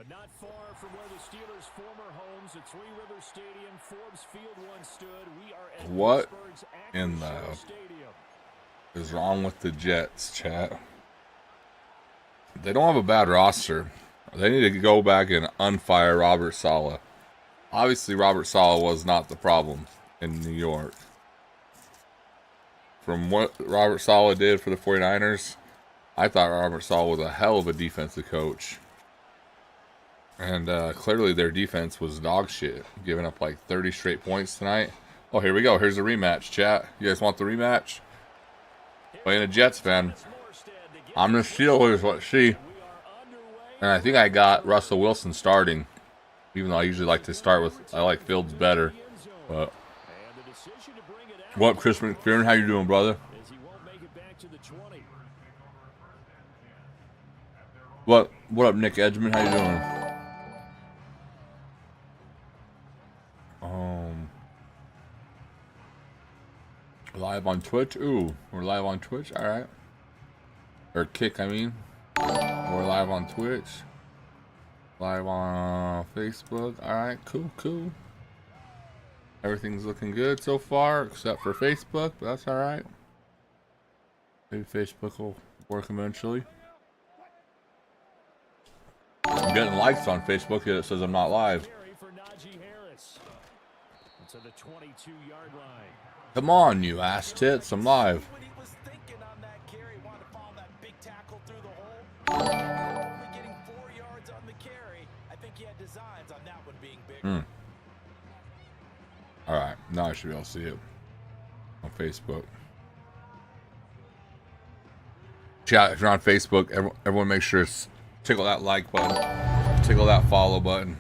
But not far from where the Steelers' former homes at Three Rivers Stadium, Forbes Field once stood, we are at What Pittsburgh's in the Acrisure Stadium. is wrong with the Jets, chat? They don't have a bad roster. They need to go back and unfire Robert Saleh. Obviously, Robert Saleh was not the problem in New York. From what Robert Saleh did for the 49ers, I thought Robert Saleh was a hell of a defensive coach. And clearly their defense was dog shit, giving up like 30 straight points tonight. Oh, here we go. Here's a rematch, chat. You guys want the rematch? Playing a Jets fan. I'm the Steelers, let's see. And I think I got Russell Wilson starting. Even though I usually like to start with, I like Fields better. But what up, Chris McPherson? How you doing, brother? What up, Nick Edgman? How you doing? Live on Twitch? Ooh, we're live on Twitch? Alright. Or Kick, I mean. We're live on Twitch. Live on Facebook. Alright, cool. Everything's looking good so far, except for Facebook, but that's alright. Maybe Facebook will work eventually. I'm getting likes on Facebook, yet it says I'm not live. Come on, you ass tits, I'm live. Alright, now I should be able to see it on Facebook. Chat, if you're on Facebook, everyone make sure to tickle that like button, tickle that follow button.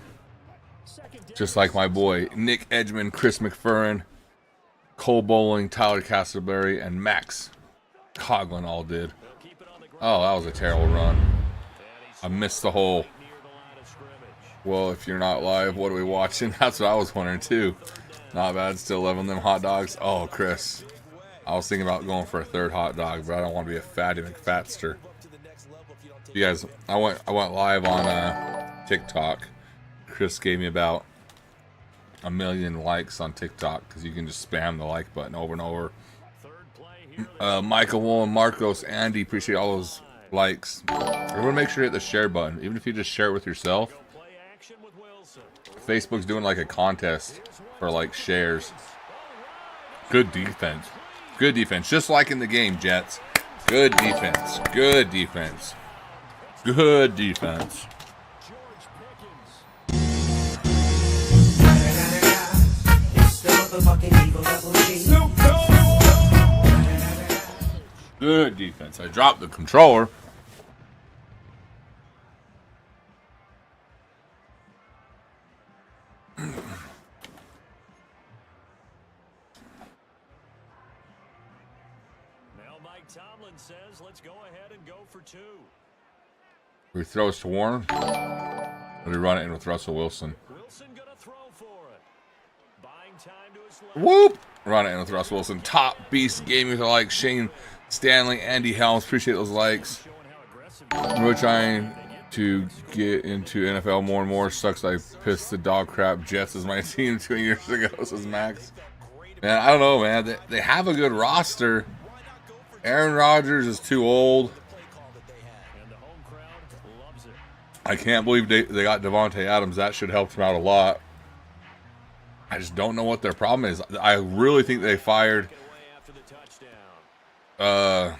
Just like my boy Nick Edgman, Chris McPherson, Cole Bowling, Tyler Castleberry, and Max Coughlin all did. Oh, that was a terrible run. I missed the hole. Well, if you're not live, what are we watching? That's what I was wondering too. Not bad, still loving them hot dogs. Oh, Chris, I was thinking about going for a third hot dog, but I don't want to be a fatty McFatster. You guys, I went live on TikTok. Chris gave me about 1 million likes on TikTok because you can just spam the like button over and over. Michael, Marcos, Andy, appreciate all those likes. Everyone make sure to hit the share button, even if you just share it with yourself. Facebook's doing like a contest for like shares. Good defense. Good defense. Just like in the game, Jets. Good defense. Good defense. Good defense. Good defense. I dropped the controller. Says, let's go ahead and go for two. We throw us to Warren. Or we run it in with Russell Wilson. Wilson gonna throw for it. Buying time to his left. Whoop! Run it in with Russell Wilson. Top beast game with like Shane Stanley, Andy Helms. Appreciate those likes. We're trying to get into NFL more and more. Sucks I pissed the dog crap Jets as my team 2 years ago, says Max. Man, I don't know, man. They have a good roster. Aaron Rodgers is too old. I can't believe they got Devontae Adams. That should help them out a lot. I just don't know what their problem is. I really think they fired their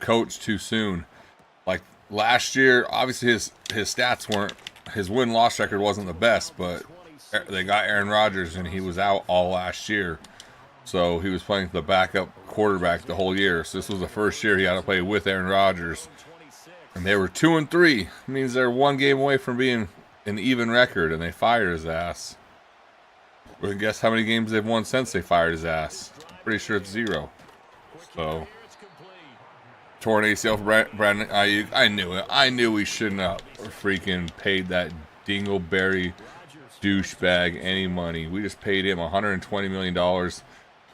coach too soon. Like last year, obviously his stats weren't, his win-loss record wasn't the best, but they got Aaron Rodgers and he was out all last year. So he was playing the backup quarterback the whole year. So this was the first year he had to play with Aaron Rodgers. And they were 2-3. It means they're one game away from being an even record, and they fired his ass. Well, guess how many games they've won since they fired his ass? Pretty sure it's 0. So, torn ACL for Brandon Ayuk. I knew it. I knew we shouldn't have freaking paid that dingleberry douchebag any money. We just paid him $120 million.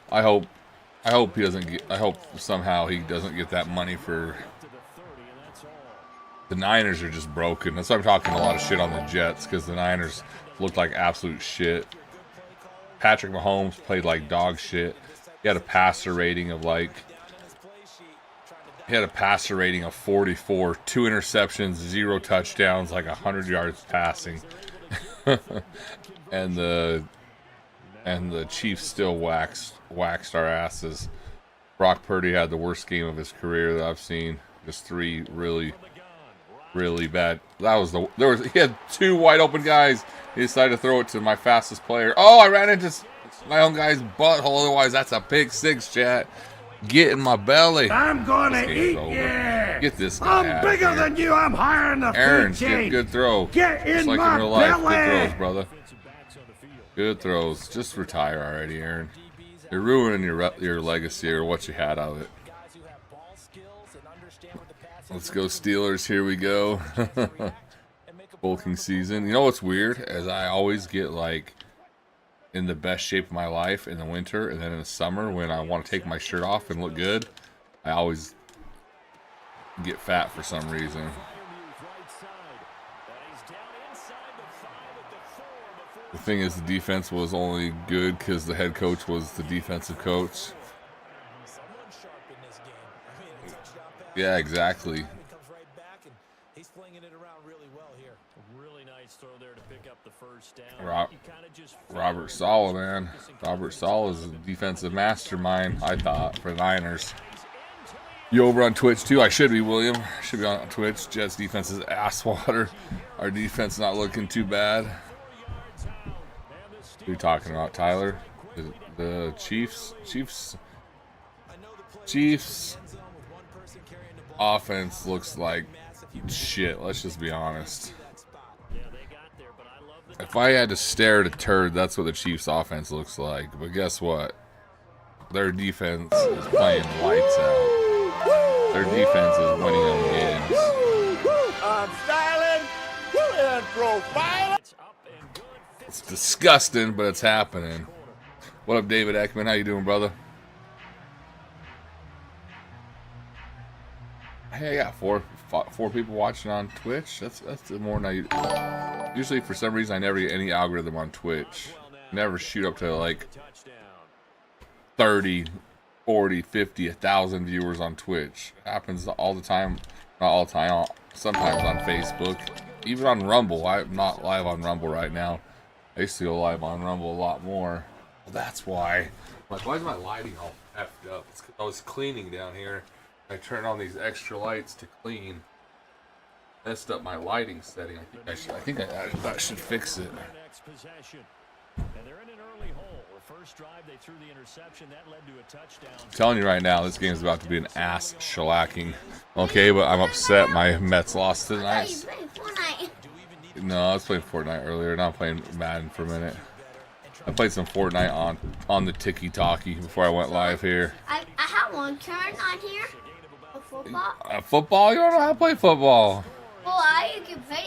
I hope he doesn't get. I hope somehow he doesn't get that money for The Niners are just broken. That's why I'm talking a lot of shit on the Jets, because the Niners looked like absolute shit. Patrick Mahomes played like dog shit. He had a passer rating of 44, 2 interceptions, 0 touchdowns, like 100 yards passing. and the Chiefs still waxed our asses. Brock Purdy had the worst game of his career that I've seen. Just 3 really bad. He had 2 wide open guys. He decided to throw it to my fastest player. Oh, I ran into my own guy's butthole. Otherwise, that's a pick 6, chat. Get in my belly. I'm gonna eat you. Get this guy. I'm bigger than you. I'm higher than the Aaron's feet. get good throw. Get in just like my in real life. belly. Good throws, brother. Good throws. Just retire already, Aaron. You're ruining your legacy or what you had of it. Let's go Steelers. Here we go. Bulking season. You know what's weird? As I always get like in the best shape of my life in the winter, and then in the summer when I want to take my shirt off and look good, I always get fat for some reason. The thing is, the defense was only good because the head coach was the defensive coach. Yeah, exactly. Robert Saleh, man. Robert Saleh is a defensive mastermind, I thought, for the Niners. You over on Twitch, too? I should be, William. Should be on Twitch. Jets defense is ass water. Our defense not looking too bad. What are you talking about, Tyler? The Chiefs offense looks like shit. Let's just be honest. If I had to stare at a turd, that's what the Chiefs offense looks like. But guess what? Their defense is playing lights out. Their defense is winning them games. I'm styling and profiling. It's disgusting, but it's happening. What up, David Ekman? How you doing, brother? Hey, I got four people watching on Twitch. That's more than I usually. For some reason, I never get any algorithm on Twitch. Never shoot up to like 30, 40, 50, 1,000 viewers on Twitch. It happens all the time. Not all the time. Sometimes on Facebook, even on Rumble. I'm not live on Rumble right now. I used to go live on Rumble a lot more. Well, that's why. Like, why is my lighting all effed up? It's 'cause I was cleaning down here. I turned on these extra lights to clean. Messed up my lighting setting. I think that should fix it. I'm telling you right now, this game is about to be an ass shellacking. Okay, but I'm upset my Mets lost tonight. No, I was playing Fortnite earlier. Now I'm playing Madden for a minute. I played some Fortnite on the Tiki-Talkie before I went live here. I have one turn on here. Football? Football? You don't know how to play football. Well, I can play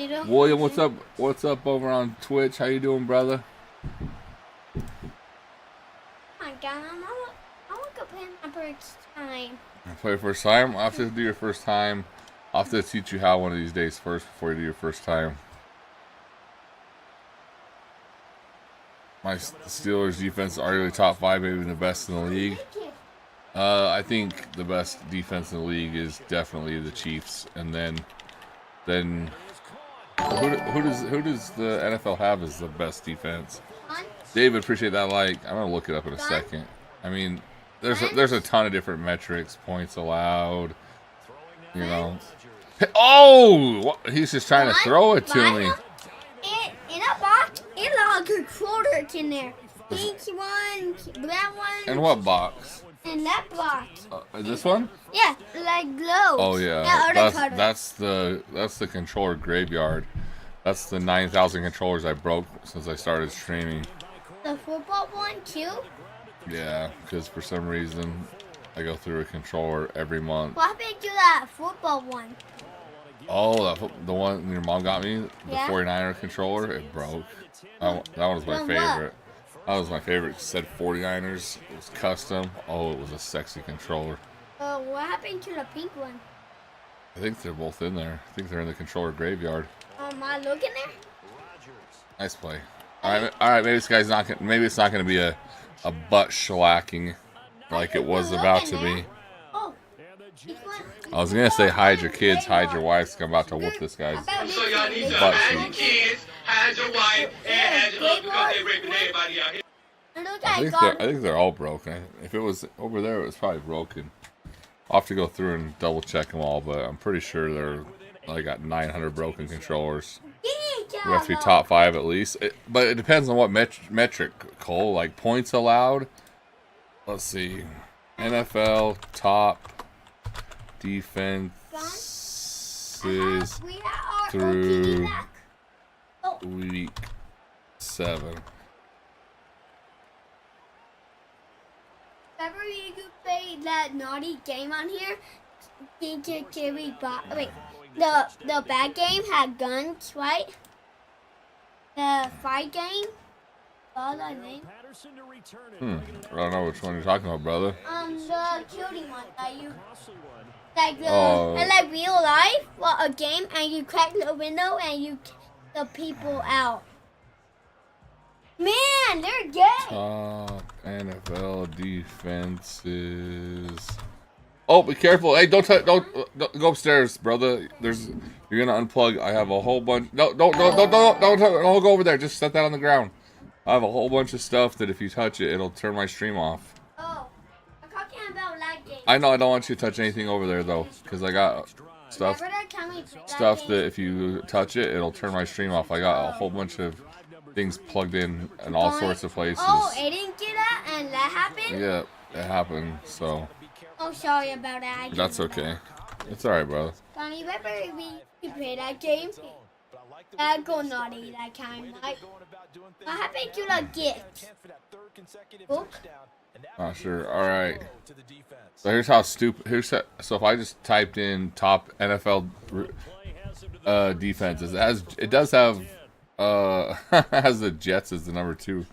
it. William, what's up? What's up over on Twitch? How you doing, brother? Oh my God, I want to play my first time. Play your first time? I'll have to do your first time. I'll have to teach you how one of these days first before you do your first time. My Steelers defense is arguably top 5, maybe the best in the league. I think the best defense in the league is definitely the Chiefs, and then who does the NFL have as the best defense? David, appreciate that like. I'm gonna look it up in a second. I mean, there's a ton of different metrics, points allowed. You know. Oh, he's just trying to throw it to me. In a box, it's a controller in there. Pink one, black one. And what box? In that box. This one? Yeah, like glow. Oh yeah, that's the controller graveyard. That's the 9,000 controllers I broke since I started streaming. The football one too? Yeah, because for some reason I go through a controller every month. What happened to that football one? Oh, the one your mom got me, the 49er controller, it broke. That one was my favorite. That was my favorite. It said 49ers. It was custom. Oh, it was a sexy controller. What happened to the pink one? I think they're both in there. I think they're in the controller graveyard. Am I looking there? Nice play. All right. Maybe this guy's not. Maybe it's not going to be a butt shellacking like it was about to be. Oh. I was gonna say hide your kids, hide your wives. 'Cause I'm about to whoop this guy's So y'all need to butt hide your cheeks. kids, hide your wife, and hide your husband because they raping everybody out here. I think they're all broken. If it was over there, it was probably broken. I'll have to go through and double check them all, but I'm pretty sure they're like got 900 broken controllers. We have to be top 5 at least. But it depends on what metric, Cole. Like points allowed. Let's see. NFL top defenses through week 7. Remember we could play that naughty game on here? The bad game had guns, right? The fight game? What was that name? I don't know which one you're talking about, brother. The killing one that you like like real life, well, a game, and you crack the window and you kick the people out. Man, they're gay. Top NFL defenses. Oh, be careful! Hey, don't go upstairs, brother. You're gonna unplug. I have a whole bunch. Don't go over there. Just set that on the ground. I have a whole bunch of stuff that if you touch it, it'll turn my stream off. Oh, I'm talking about that game. I know I don't want you to touch anything over there though, because I got stuff that if you touch it, it'll turn my stream off. I got a whole bunch of things plugged in all sorts of places. Oh, it didn't get that, and that happened. Yeah, it happened. So. Oh, sorry about that. That's okay. It's alright, brother. Donnie, remember we played that game? That go naughty that time, right? What happened to the gift? Book? Not sure. Alright. So here's how stupid. So if I just typed in top NFL defenses, it does have has the Jets as the number 2.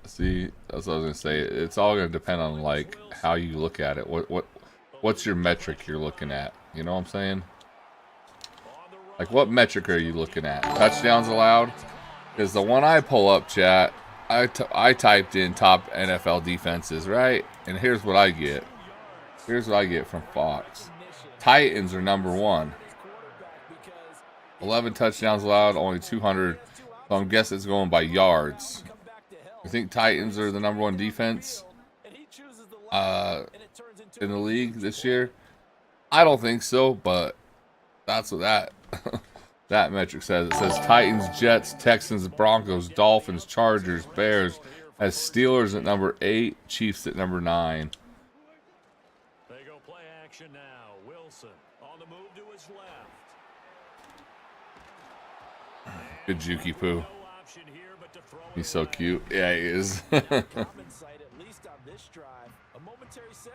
See, that's what I was gonna say. It's all gonna depend on like how you look at it. What's your metric you're looking at? You know what I'm saying? Like what metric are you looking at? Touchdowns allowed? Because the one I pull up, chat, I typed in top NFL defenses, right? And here's what I get. Here's what I get from Fox. Titans are number 1. 11 touchdowns allowed, only 200. So I'm guessing it's going by yards. You think Titans are the number 1 defense in the league this year? I don't think so, but that's what that metric says. It says Titans, Jets, Texans, Broncos, Dolphins, Chargers, Bears, has Steelers at number 8, Chiefs at number 9. They go play action now. Wilson on the move to his left. Good Juki Poo. He's so cute. Yeah, he is.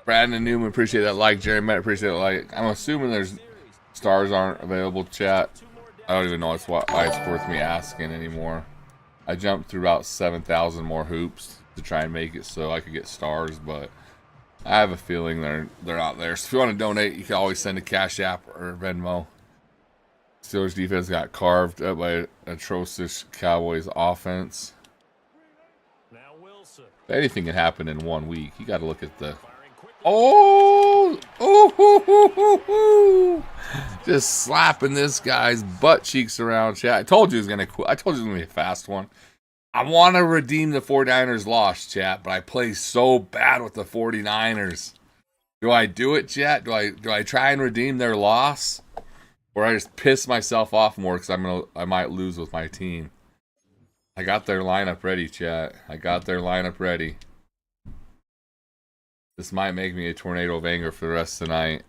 Brandon Newman, appreciate that like. Jerry Met, appreciate that like. I'm assuming there's stars aren't available, chat. I don't even know why it's worth me asking anymore. I jumped through about 7,000 more hoops to try and make it so I could get stars, but I have a feeling they're not there. So if you want to donate, you can always send a Cash App or Venmo. Steelers defense got carved up by atrocious Cowboys offense. Anything can happen in 1 week. You got to look at the. Oh, just slapping this guy's butt cheeks around. Chat. I told you it was gonna quit. I told you it was gonna be a fast one. I want to redeem the 49ers loss, chat, but I play so bad with the 49ers. Do I do it, chat? Do I try and redeem their loss, or I just piss myself off more because I might lose with my team? I got their lineup ready, chat. I got their lineup ready. This might make me a tornado of anger for the rest of the night.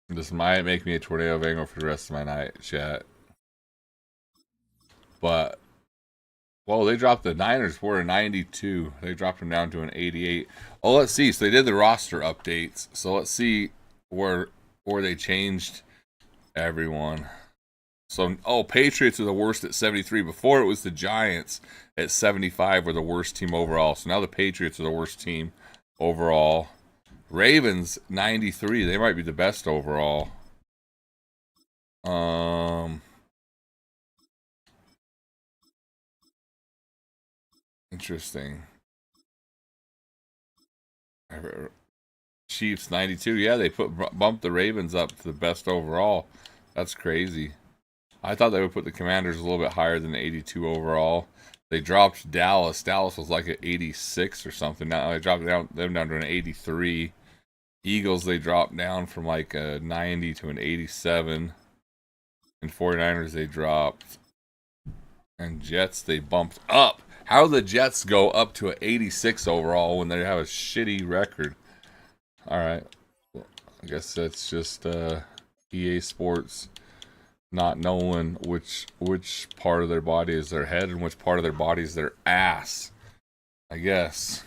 This might make me a tornado of anger for the rest of my night, chat. But, well, they dropped the Niners for a 92. They dropped them down to an 88. Oh, let's see. So they did the roster updates. So let's see where they changed everyone. So, Patriots are the worst at 73. Before it was the Giants at 75 were the worst team overall. So now the Patriots are the worst team overall. Ravens 93. They might be the best overall. Interesting. Chiefs 92. Yeah, they bumped the Ravens up to the best overall. That's crazy. I thought they would put the Commanders a little bit higher than the 82 overall. They dropped Dallas. Dallas was like an 86 or something. Now they dropped them down to an 83. Eagles, they dropped down from like a 90 to an 87. And 49ers, they dropped. And Jets, they bumped up. How do the Jets go up to an 86 overall when they have a shitty record? All right. Well, I guess that's just EA Sports not knowing which part of their body is their head and which part of their body is their ass. I guess.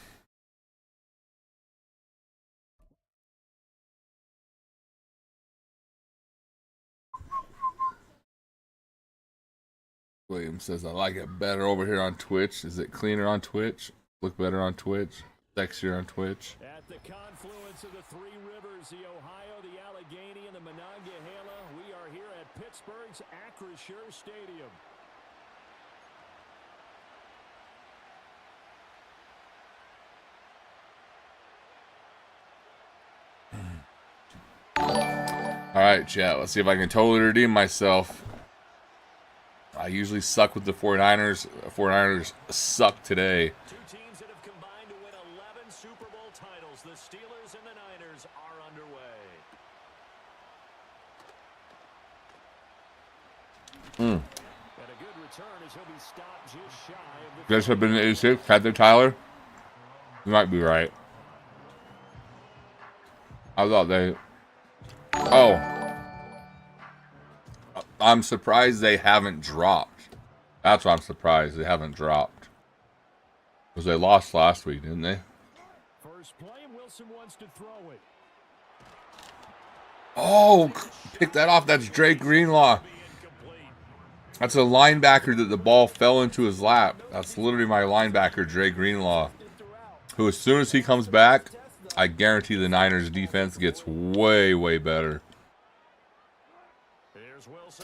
William says, I like it better over here on Twitch. Is it cleaner on Twitch? Look better on Twitch? Sexier on Twitch? At the confluence of the three rivers, the Ohio, the Allegheny, and the Monongahela, we are here at Pittsburgh's Acrisure Stadium. All right, chat. Let's see if I can totally redeem myself. I usually suck with the 49ers. The 49ers suck today. Two teams that have combined to win 11 Super Bowl titles. The Steelers and the Niners are underway. And a good return as he'll be stopped just shy of the... This have been 86. Had they, Tyler? You might be right. I thought they... Oh. I'm surprised they haven't dropped. That's why I'm surprised they haven't dropped. Because they lost last week, didn't they? First play, Wilson wants to throw it. Oh, pick that off. That's Drake Greenlaw. That's a linebacker that the ball fell into his lap. That's literally my linebacker, Drake Greenlaw. Who, as soon as he comes back, I guarantee the Niners defense gets way, way better.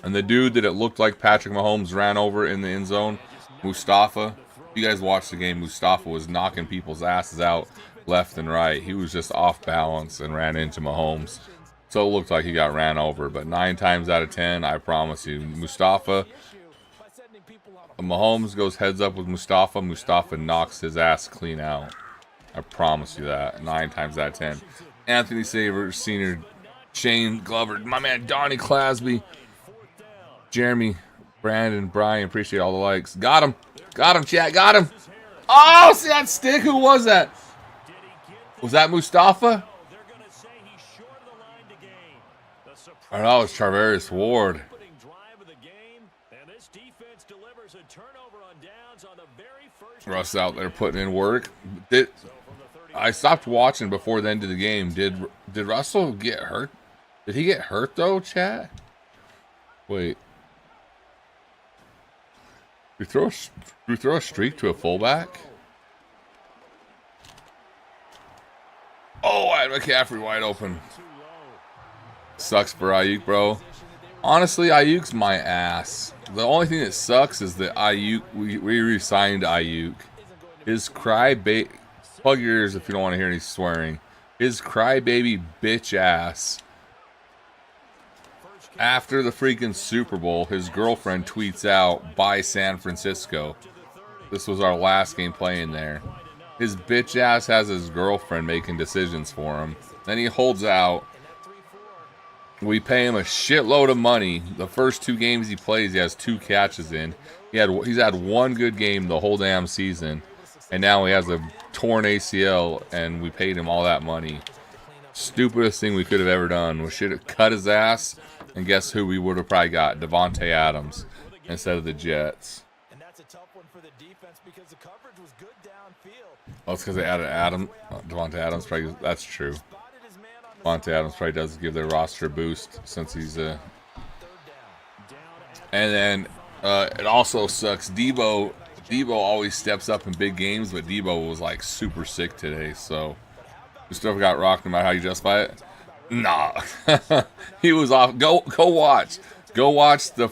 And the dude that it looked like Patrick Mahomes ran over in the end zone, Mustafa. If you guys watched the game, Mustafa was knocking people's asses out left and right. He was just off balance and ran into Mahomes. So it looked like he got ran over. But 9 times out of 10, I promise you, Mustafa, Mahomes goes heads up with Mustafa. Mustafa knocks his ass clean out. I promise you that. 9 times out of 10. Anthony Savers, Sr., Shane Glover, my man Donnie Clasby, Jeremy, Brandon, Brian, appreciate all the likes. Got him. Got him, chat. Got him. Oh, see that stick? Who was that? Was that Mustafa? Oh, that was Charvarius Ward. Russ out there putting in work. I stopped watching before the end of the game. Did Russell get hurt? Did he get hurt though, chat? Wait. We throw a streak to a fullback? Oh, I had McCaffrey wide open. Sucks for Ayuk, bro. Honestly, Ayuk's my ass. The only thing that sucks is that Ayuk, we re-signed Ayuk. His crybaby, plug your ears if you don't want to hear any swearing. His crybaby bitch ass. After the freaking Super Bowl, his girlfriend tweets out, "Bye San Francisco." This was our last game playing there. His bitch ass has his girlfriend making decisions for him. Then he holds out. We pay him a shitload of money. The first 2 games he plays, he has 2 catches in. He's had 1 good game the whole damn season. And now he has a torn ACL, and we paid him all that money. Stupidest thing we could have ever done. We should have cut his ass. And guess who we would have probably got? Devontae Adams instead of the Jets. And that's a tough one for the defense because the coverage was good downfield. Oh, it's because they added Devontae Adams. Probably, that's true. Devontae Adams probably does give their roster a boost since he's a... And then it also sucks. Debo always steps up in big games, but Debo was like super sick today, so Mustafa got rocked no matter how you justify it. Nah. He was off. Go watch. Go watch the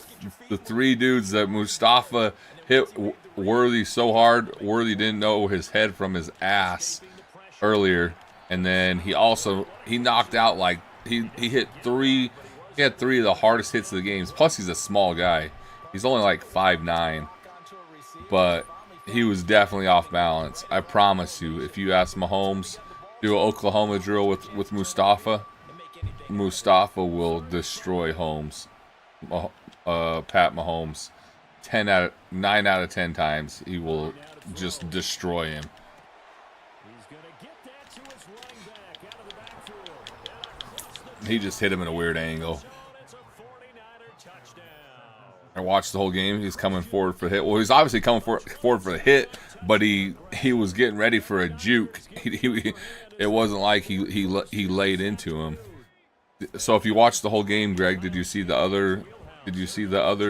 3 dudes that Mustafa hit Worthy so hard. Worthy didn't know his head from his ass earlier. And then he knocked out like he hit 3. He had 3 of the hardest hits of the games. Plus he's a small guy. He's only like 5'9". But he was definitely off balance. I promise you, if you ask Mahomes, do an Oklahoma drill with Mustafa, Mustafa will destroy Holmes. Pat Mahomes. 9 out of 10 times he will just destroy him. He just hit him in a weird angle. I watched the whole game. He's coming forward for the hit. Well, he's obviously coming forward for the hit, but he was getting ready for a juke. It wasn't like he laid into him. So if you watched the whole game, Greg, did you see the other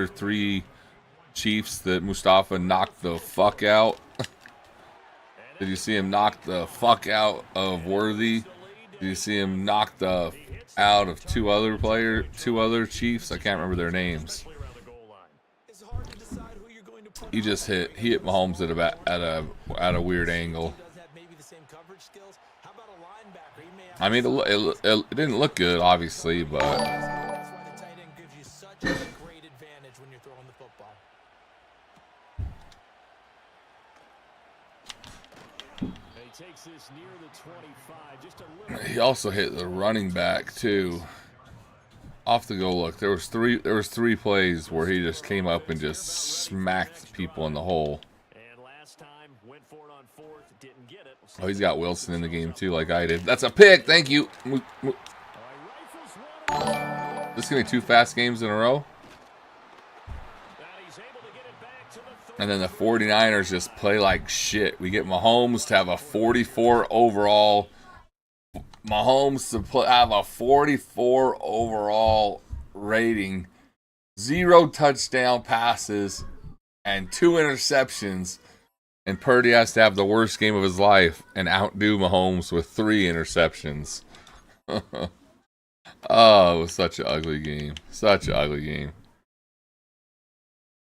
3 Chiefs that Mustafa knocked the fuck out? Did you see him knock the fuck out of Worthy? Did you see him knock the out of 2 other Chiefs? I can't remember their names. He hit Mahomes at a weird angle. I mean, it didn't look good, obviously, but he also hit the running back too. I'll have to go look. There was 3 plays where he just came up and just smacked people in the hole. Oh, he's got Wilson in the game too, like I did. That's a pick. Thank you. This is gonna be 2 fast games in a row. And then the 49ers just play like shit. We get Mahomes to have a 44 overall. Have a 44 overall rating, 0 touchdown passes, and 2 interceptions. And Purdy has to have the worst game of his life and outdo Mahomes with 3 interceptions. Oh, it was such an ugly game. Such an ugly game.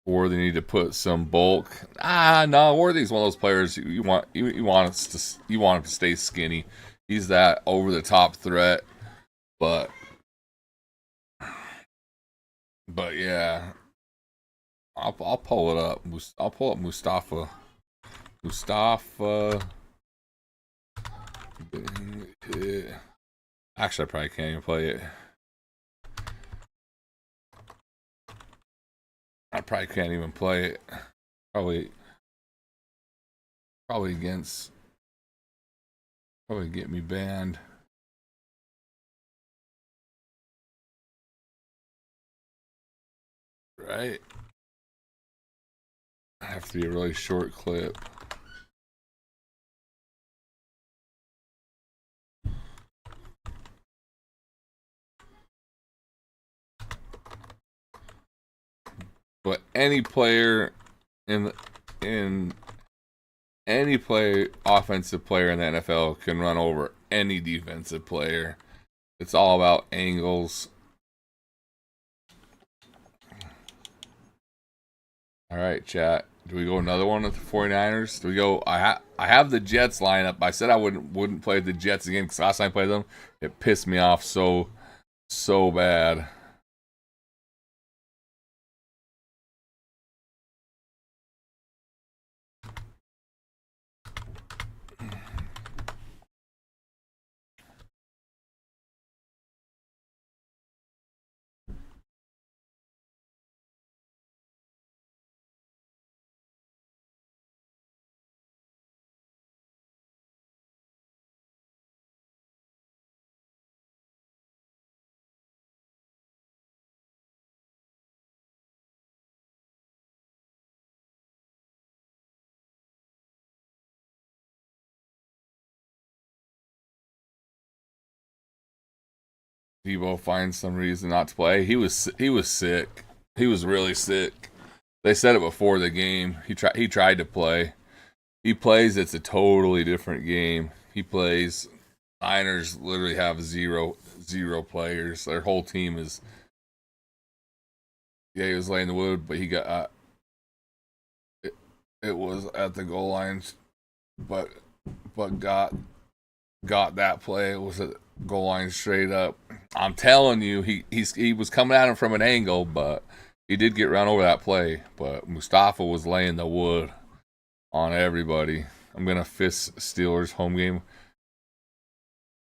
Worthy need to put some bulk. No, Worthy's one of those players you want him to stay skinny. He's that over the top threat, but yeah, I'll pull it up. I'll pull up Mustafa. Actually, I probably can't even play it. I probably can't even play it. Probably get me banned. Right? I have to be a really short clip. But any player offensive player in the NFL can run over any defensive player. It's all about angles. All right, chat. Do we go another one with the 49ers? Do we go? I have the Jets lineup. I said I wouldn't play the Jets again because last time I played them, it pissed me off so bad. Debo finds some reason not to play. He was sick. He was really sick. They said it before the game. He tried to play. He plays. It's a totally different game. He plays. Niners literally have zero players. Their whole team is. Yeah, he was laying the wood, but he got. It was at the goal lines, but got that play. It was a goal line straight up. I'm telling you, he was coming at him from an angle, but he did get run over that play. But Mustafa was laying the wood on everybody. I'm gonna fist Steelers home game.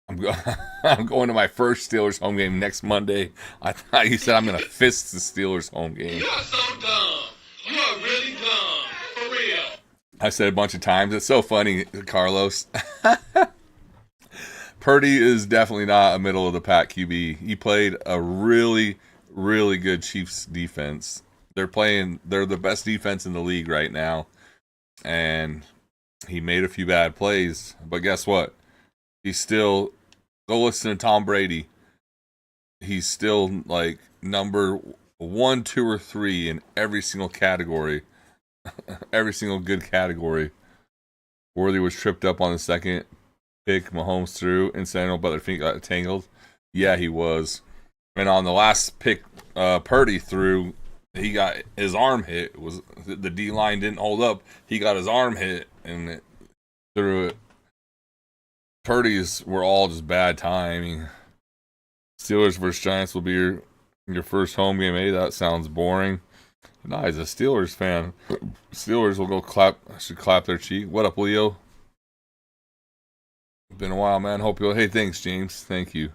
I'm going to my first Steelers home game next Monday. I thought you said I'm gonna fist the Steelers home game. You are so dumb. You are really dumb. For real. I said a bunch of times. It's so funny, Carlos. Purdy is definitely not a middle of the pack QB. He played a really, really good Chiefs defense. They're the best defense in the league right now. And he made a few bad plays. But guess what? He's still, go listen to Tom Brady. He's still like number 1, 2, or 3 in every single category. Every single good category. Worthy was tripped up on the second pick. Mahomes threw incidental, but their feet got tangled. Yeah, he was. And on the last pick, Purdy threw. He got his arm hit. It was the D line didn't hold up. He got his arm hit and it threw it. Purdy's were all just bad timing. Steelers versus Giants will be your first home game. Hey, that sounds boring. No, he's a Steelers fan. Steelers will go should clap their cheek. What up, Leo? Been a while, man. Hope you'll. Hey, thanks, James. Thank you.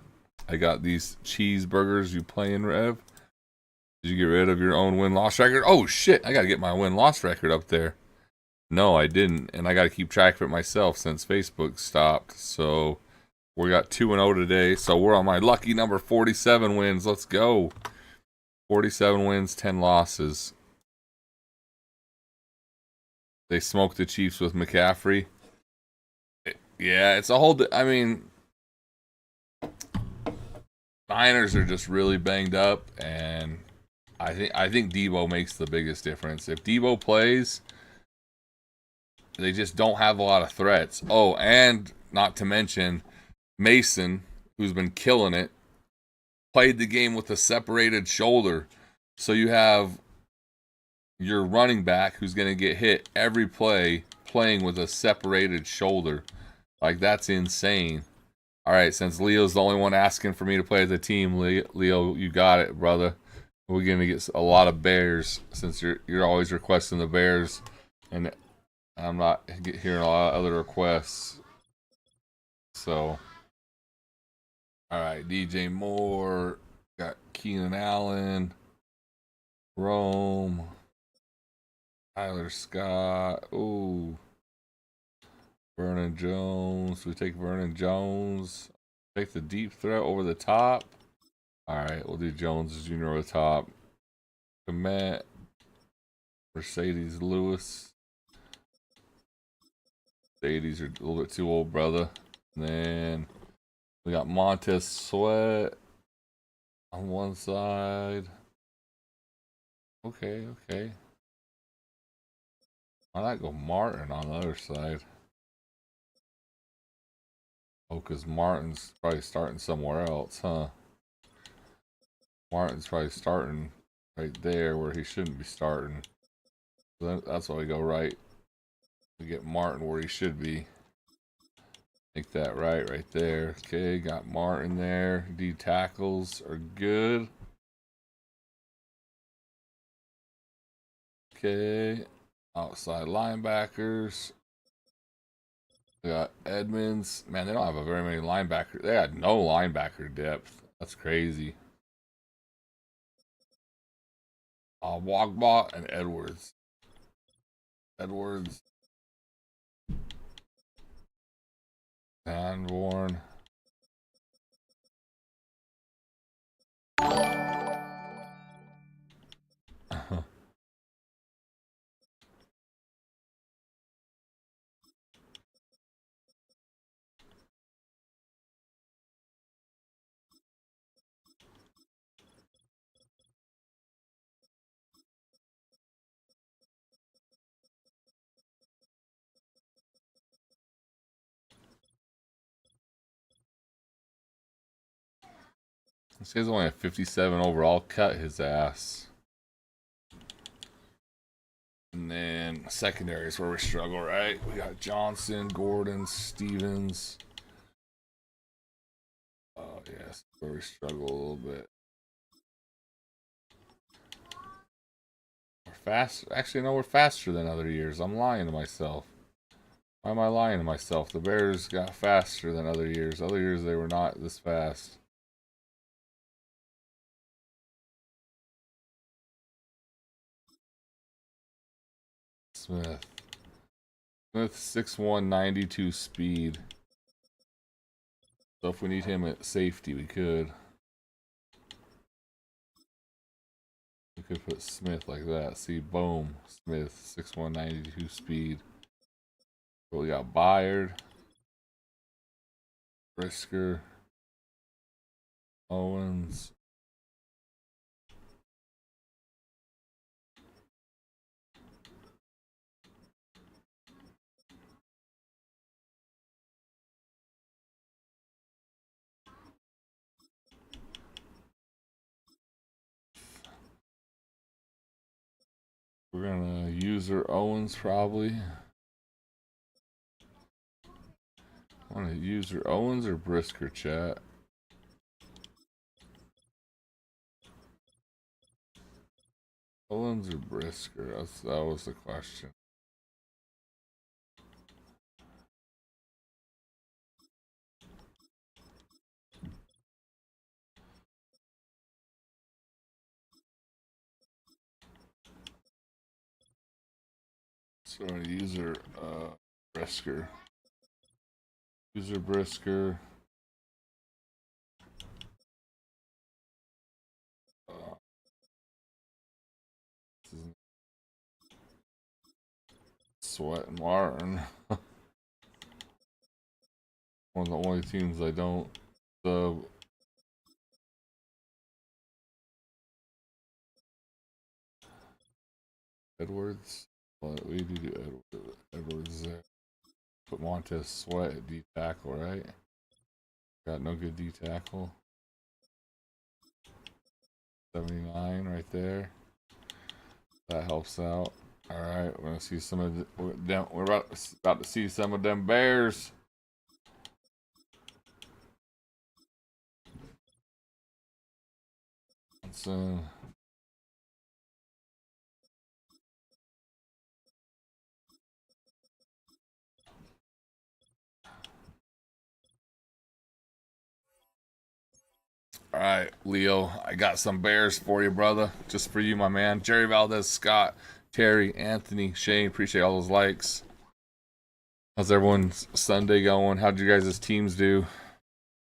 I got these cheeseburgers. You playing, Rev? Did you get rid of your own win-loss record? Oh, shit. I got to get my win-loss record up there. No, I didn't. And I got to keep track of it myself since Facebook stopped. So we got 2-0 today. So we're on my lucky number 47 wins. Let's go. 47 wins, 10 losses. They smoked the Chiefs with McCaffrey. Yeah, it's a whole... I mean... Niners are just really banged up, and I think Debo makes the biggest difference. If Debo plays, they just don't have a lot of threats. Oh, and not to mention Mason, who's been killing it, played the game with a separated shoulder. So you have your running back who's going to get hit every play playing with a separated shoulder. Like, that's insane. All right, since Leo's the only one asking for me to play as a team, Leo, you got it, brother. We're gonna get a lot of Bears since you're always requesting the Bears, and I'm not hearing a lot of other requests. So, all right, DJ Moore, got Keenan Allen, Rome, Tyler Scott. Ooh. Vernon Jones. We take Vernon Jones. Take the deep threat over the top. Alright, we'll do Jones Jr. over the top. Komet. Mercedes Lewis. Mercedes are a little bit too old, brother. And then we got Montez Sweat on one side. Okay. Why not go Martin on the other side? Oh, because Martin's probably starting somewhere else, huh? Martin's probably starting right there where he shouldn't be starting. So that's why we go right. We get Martin where he should be. Make that right there. Okay, got Martin there. D tackles are good. Okay. Outside linebackers. We got Edmonds. Man, they don't have a very many linebackers. They had no linebacker depth. That's crazy. Wagbot and Edwards. Sanborn. This guy's only a 57 overall. Cut his ass. And then secondary is where we struggle, right? We got Johnson, Gordon, Stevens. Oh, yes, where we struggle a little bit. We're fast. Actually, no, we're faster than other years. I'm lying to myself. Why am I lying to myself? The Bears got faster than other years. Other years, they were not this fast. Smith. Smith 6'1", 92 speed. So if we need him at safety, we could. We could put Smith like that. See, boom. Smith, 6'1", 92 speed. But we got Byard, Brisker, Owens. We're gonna user Owens probably. Want to user Owens or Brisker, chat? Owens or Brisker? That was the question. So I'm gonna user Brisker. User Brisker. Sweat and Martin. One of the only teams I don't sub. Edwards. What we do Edwards there. Put Montez Sweat at D tackle, right? Got no good D tackle. 79 right there. That helps out. All right, we're gonna see some of them. We're about to see some of them Bears. So. All right, Leo, I got some Bears for you, brother. Just for you, my man. Jerry Valdez, Scott, Terry, Anthony, Shane. Appreciate all those likes. How's everyone's Sunday going? How'd you guys' teams do?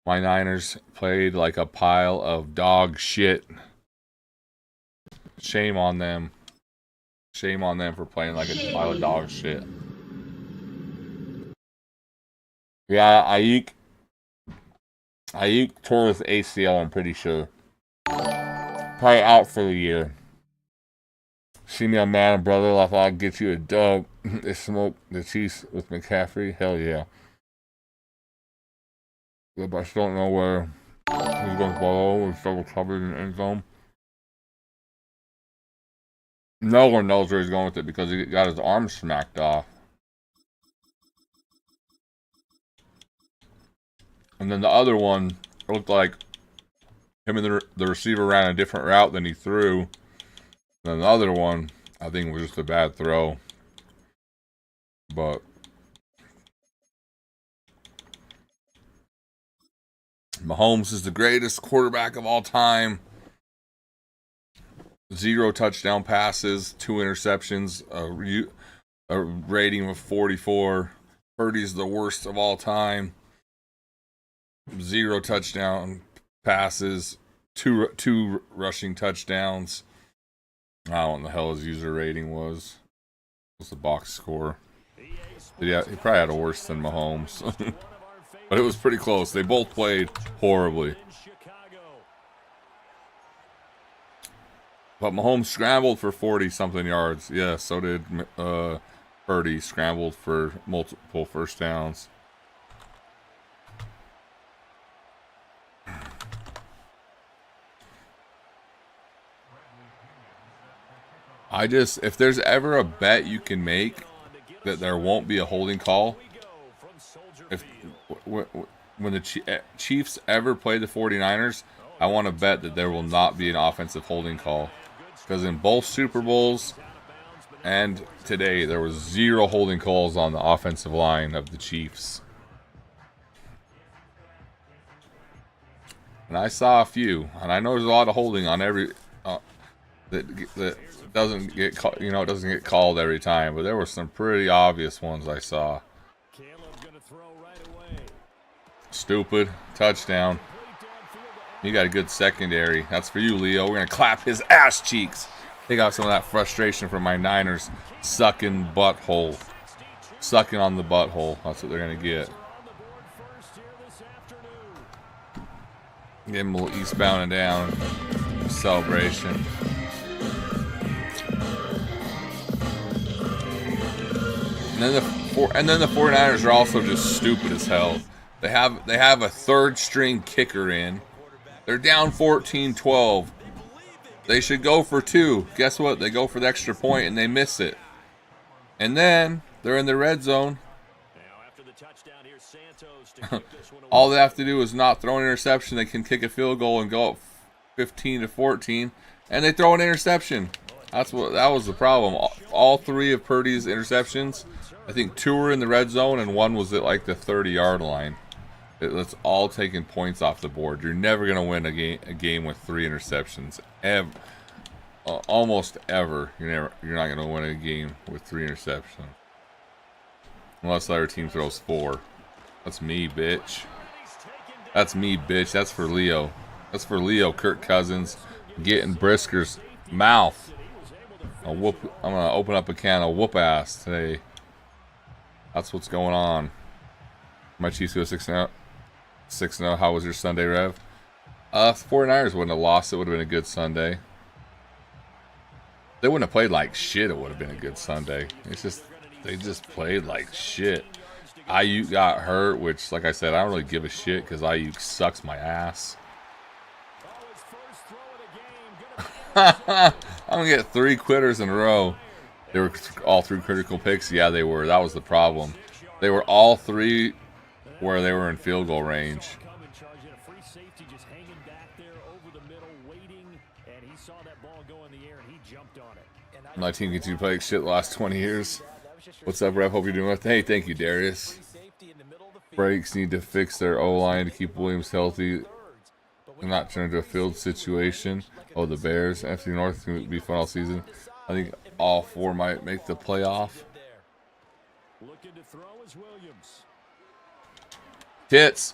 My Niners played like a pile of dog shit. Shame on them. Shame on them for playing like a pile of dog shit. Yeah, Ayuk tore his ACL, I'm pretty sure. Probably out for the year. See me on Madden, brother. I thought I'd get you a dub. They smoked the Chiefs with McCaffrey. Hell yeah. But I still don't know where he's going to follow with double covered in the end zone. No one knows where he's going with it because he got his arm smacked off. And then the other one, it looked like him and the receiver ran a different route than he threw. And then the other one, I think, was just a bad throw. But Mahomes is the greatest quarterback of all time. 0 touchdown passes, 2 interceptions, a rating of 44. Purdy's the worst of all time. 0 touchdown passes, two rushing touchdowns. I don't know what the hell his user rating was. What's the box score? But yeah, he probably had a worse than Mahomes. But it was pretty close. They both played horribly. But Mahomes scrambled for 40-something yards. Yeah, so did Purdy. Scrambled for multiple first downs. if there's ever a bet you can make that there won't be a holding call, if when the Chiefs ever play the 49ers, I want to bet that there will not be an offensive holding call. Because in both Super Bowls and today, there was 0 holding calls on the offensive line of the Chiefs. And I saw a few, and I know there's a lot of holding on every that doesn't get it doesn't get called every time, but there were some pretty obvious ones I saw. Stupid touchdown. You got a good secondary. That's for you, Leo. We're gonna clap his ass cheeks. Take out some of that frustration from my Niners sucking butthole, sucking on the butthole. That's what they're gonna get. Give him a little eastbound and down celebration. And then the 49ers are also just stupid as hell. They have a third string kicker in. They're down 14-12. They should go for 2. Guess what? They go for the extra point and they miss it. And then they're in the red zone. All they have to do is not throw an interception. They can kick a field goal and go up 15-14, and they throw an interception. That was the problem. All 3 of Purdy's interceptions, I think 2 were in the red zone and 1 was at like the 30-yard line. It's all taking points off the board. You're never gonna win a game with 3 interceptions. Almost ever. You're not gonna win a game with 3 interceptions, unless the other team throws 4. That's me, bitch. That's me, bitch. That's for Leo. That's for Leo. Kirk Cousins getting Brisker's mouth. I'm gonna open up a can of whoop ass today. That's what's going on. My Chiefs go 6-0. 6-0. How was your Sunday, Rev? If the 49ers wouldn't have lost, it would have been a good Sunday. They wouldn't have played like shit, it would have been a good Sunday. They just played like shit. Ayuk got hurt, which, like I said, I don't really give a shit because Ayuk sucks my ass. I'm gonna get 3 quitters in a row. They were all 3 critical picks. Yeah, they were. That was the problem. They were all 3 where they were in field goal range. My team continued to play like shit the last 20 years. What's up, Rev? Hope you're doing well. Hey, thank you, Darius. Breaks need to fix their O-line to keep Williams healthy and not turn into a field situation. Oh, the Bears. NFC North is going to be fun all season. I think all 4 might make the playoff. Teets.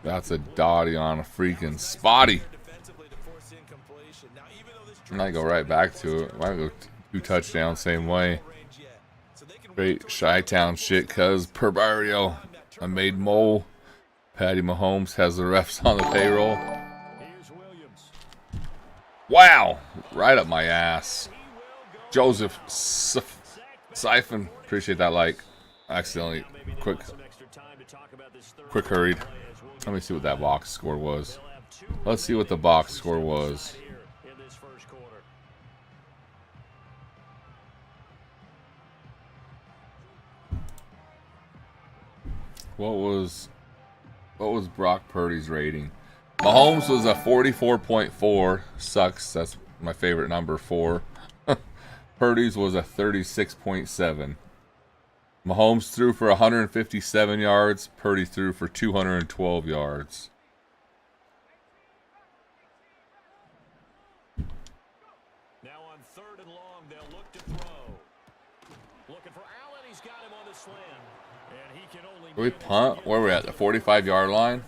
That's a dotty on a freaking spotty. I might go right back to it. Might go 2 touchdowns same way. Great Chi-Town shit, cuz per barrio. I made Mole. Patty Mahomes has the refs on the payroll. Wow! Right up my ass. Joseph Siphon. Appreciate that like. Accidentally. Quick hurried. Let me see what that box score was. Let's see what the box score was. What was Brock Purdy's rating? Mahomes was a 44.4. Sucks. That's my favorite number, 4. Purdy's was a 36.7. Mahomes threw for 157 yards. Purdy threw for 212 yards. Now on 3rd and long, they'll look to throw. Looking for Allen. He's got him on the slam. And he can only. Do we punt? Where are we at? The 45-yard line?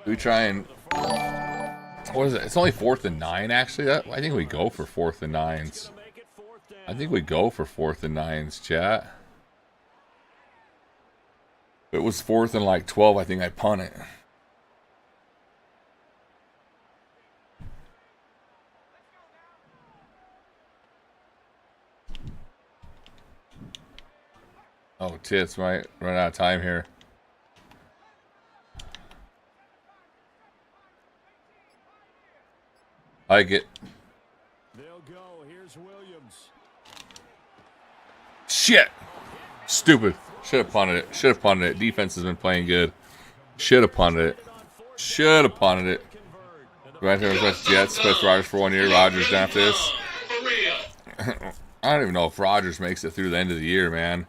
Do we try and... What is it? It's only 4th and 9, actually. I think we go for 4th and 9s. I think we go for 4th and 9s, chat. If it was 4th and like 12, I think I'd punt it. Oh, Tits might run out of time here. I get Here's Williams. Shit. Stupid. Should have punted it. Should have punted it. Defense has been playing good. Should have punted it. Should have punted it. Jets. Smith Rogers for 1 year. Rogers down after this. I don't even know if Rogers makes it through the end of the year, man.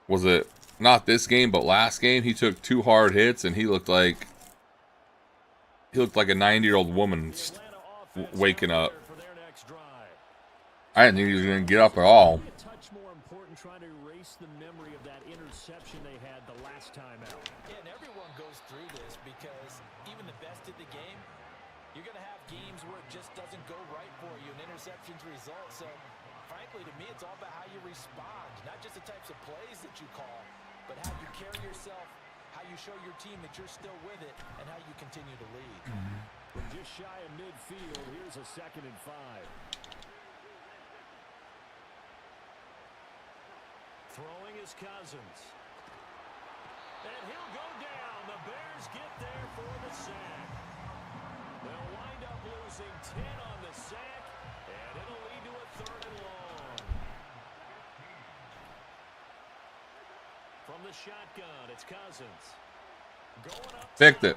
Was it not this game, but last game? He took 2 hard hits, and he looked like a 90-year-old woman waking up. I didn't think he was going to get up at all. Trying to erase the memory of that interception they had the last time out. Yeah, and everyone goes through this because even the best of the game, you're going to have games where it just doesn't go right for you, and interceptions result. So, frankly, to me, it's all about how you respond, not just the types of plays that you call, but how you carry yourself, how you show your team that you're still with it, and how you continue to lead. From just shy of midfield, here's a 2nd and 5. Throwing is Cousins. And he'll go down. The Bears get there for the sack. They'll wind up losing 10 on the sack, and it'll lead to a 3rd and long. From the shotgun, it's Cousins. Going up. Picked it.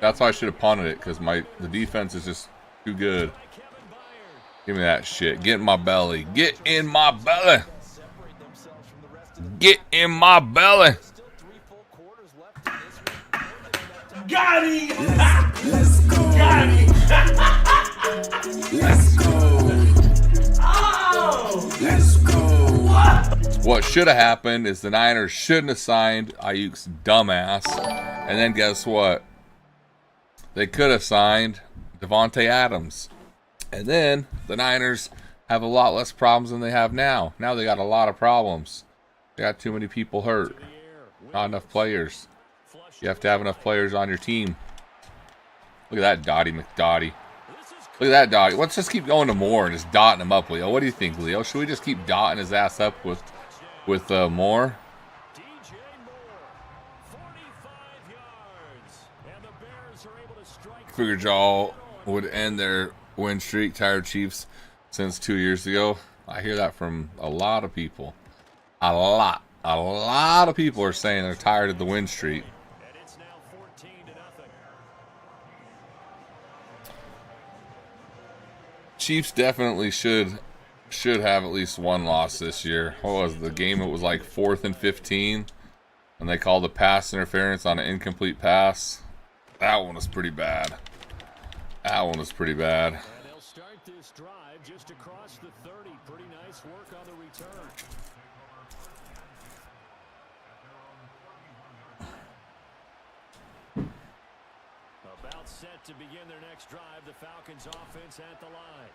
That's why I should have punted it, because the defense is just too good. Give me that shit. Get in my belly. Get in my belly. Get in my belly. Got him! Let's go! Got him! Let's go! Oh! Let's go! What should have happened is the Niners shouldn't have signed Ayuk's dumbass. And then guess what? They could have signed Devontae Adams. And then the Niners have a lot less problems than they have now. Now they got a lot of problems. They got too many people hurt. Not enough players. You have to have enough players on your team. Look at that Dottie McDottie. Look at that Dottie. Let's just keep going to Moore and just dotting him up, Leo. What do you think, Leo? Should we just keep dotting his ass up with Moore? Figured y'all would end their win streak, tired Chiefs, since 2 years ago. I hear that from a lot of people. A lot of people are saying they're tired of the win streak. And it's now 14-0. Chiefs definitely should have at least one loss this year. What was the game? It was like 4th and 15, and they called a pass interference on an incomplete pass. That one was pretty bad. That one was pretty bad. And they'll start this drive just across the 30. Pretty nice work on the return. About set to begin their next drive. The Falcons offense at the line.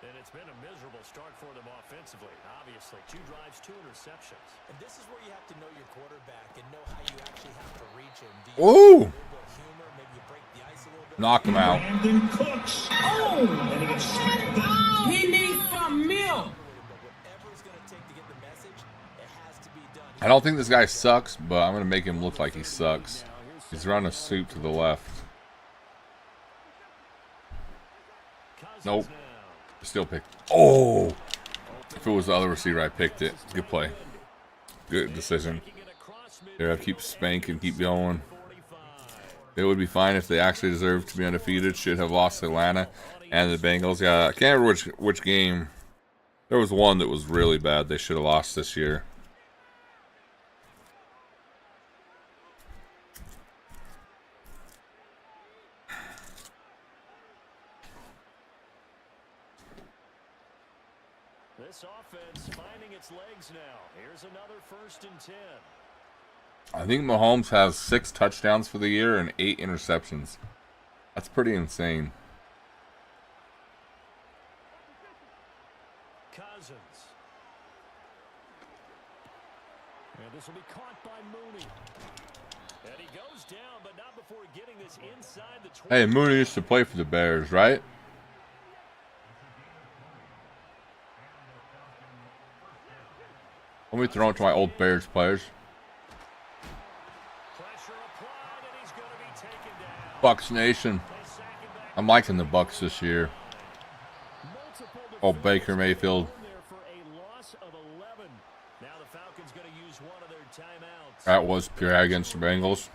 And it's been a miserable start for them offensively. Obviously, 2 drives, 2 interceptions. And this is where you have to know your quarterback and know how you actually have to reach him. Do you Ooh! humor, maybe you break the ice a little bit? Knock him out. Brandon Cooks. Oh! And he gets smacked down. He needs some milk. Whatever it's going to take to get the message, it has to be done. I don't think this guy sucks, but I'm going to make him look like he sucks. He's running a soup to the left. Nope. Still picked. Oh! If it was the other receiver, I picked it. Good play. Good decision. There, I keep spanking, keep going. It would be fine if they actually deserved to be undefeated. Should have lost to Atlanta and the Bengals. Yeah, I can't remember which game. There was one that was really bad. They should have lost this year. This offense finding its legs now. Here's another 1st and 10. I think Mahomes has 6 touchdowns for the year and 8 interceptions. That's pretty insane. Cousins. And this will be caught by Mooney. And he goes down, but not before getting this inside the 20. Hey, Mooney used to play for the Bears, right? Let me throw it to my old Bears players. Bucks Nation. I'm liking the Bucks this year. Oh, Baker Mayfield. That was pure against the Bengals.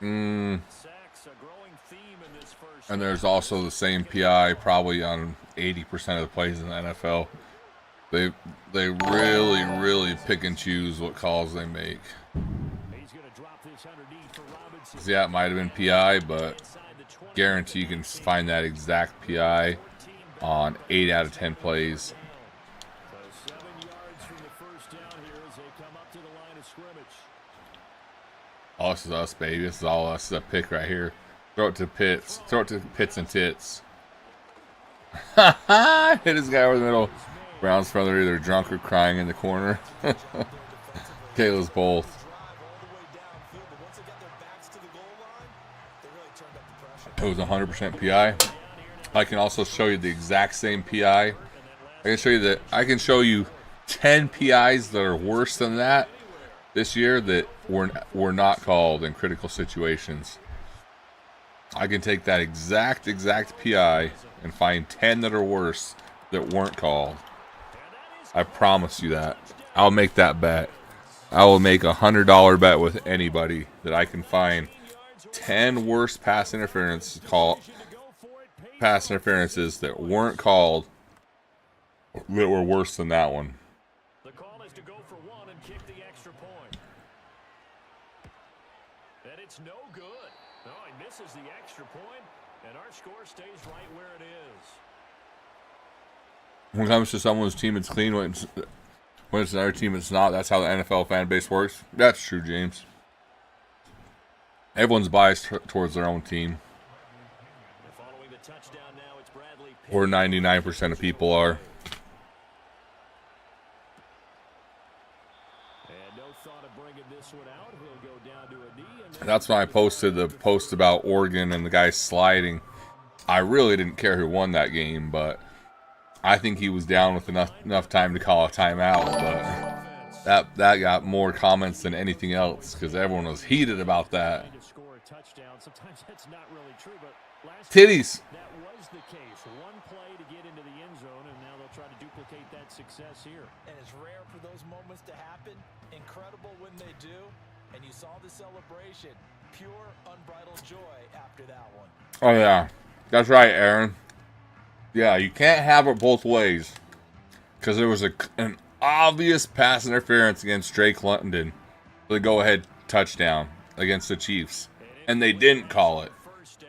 And there's also the same PI probably on 80% of the plays in the NFL. They really pick and choose what calls they make. Yeah, it might have been PI, but guarantee you can find that exact PI on 8 out of 10 plays. Oh, this is us, baby. This is all us. This is a pick right here. Throw it to Pitts. Throw it to Pitts and Tits. Hit this guy over the middle. Browns fans are either drunk or crying in the corner. Kayla's both. It was 100% PI. I can also show you the exact same PI. I can show you 10 PIs that are worse than that this year that were not called in critical situations. I can take that exact PI and find 10 that are worse that weren't called. I promise you that. I'll make that bet. I will make a $100 bet with anybody that I can find 10 worse pass interferences that weren't called that were worse than that one. The call is to go for one and kick the extra point. And it's no good. No, he misses the extra point, and our score stays right where it is. When it comes to someone's team, it's clean. When it's another team, it's not. That's how the NFL fan base works. That's true, James. Everyone's biased towards their own team. Following the touchdown now, it's Bradley. Or 99% of people are. And no thought of bringing this one out. He'll go down to a knee. That's when I posted the post about Oregon and the guy sliding. I really didn't care who won that game, but I think he was down with enough time to call a timeout, but that got more comments than anything else because everyone was heated about that. Titties. That was the case. One play to get into the end zone, and now they'll try to duplicate that success here. And it's rare for those moments to happen. Incredible when they do. And you saw the celebration. Pure, unbridled joy after that one. Oh, yeah. That's right, Aaron. Yeah, you can't have it both ways. Because there was an obvious pass interference against Drake London for the go-ahead touchdown against the Chiefs. And they didn't call it.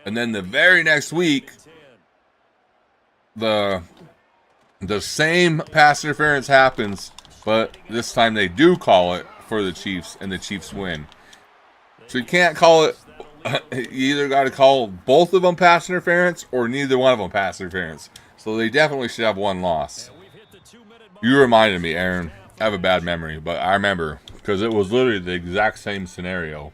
And then the very next week, the same pass interference happens, but this time they do call it for the Chiefs, and the Chiefs win. So you can't call it. You either got to call both of them pass interference or neither one of them pass interference. So they definitely should have one loss. You reminded me, Aaron. I have a bad memory, but I remember because it was literally the exact same scenario.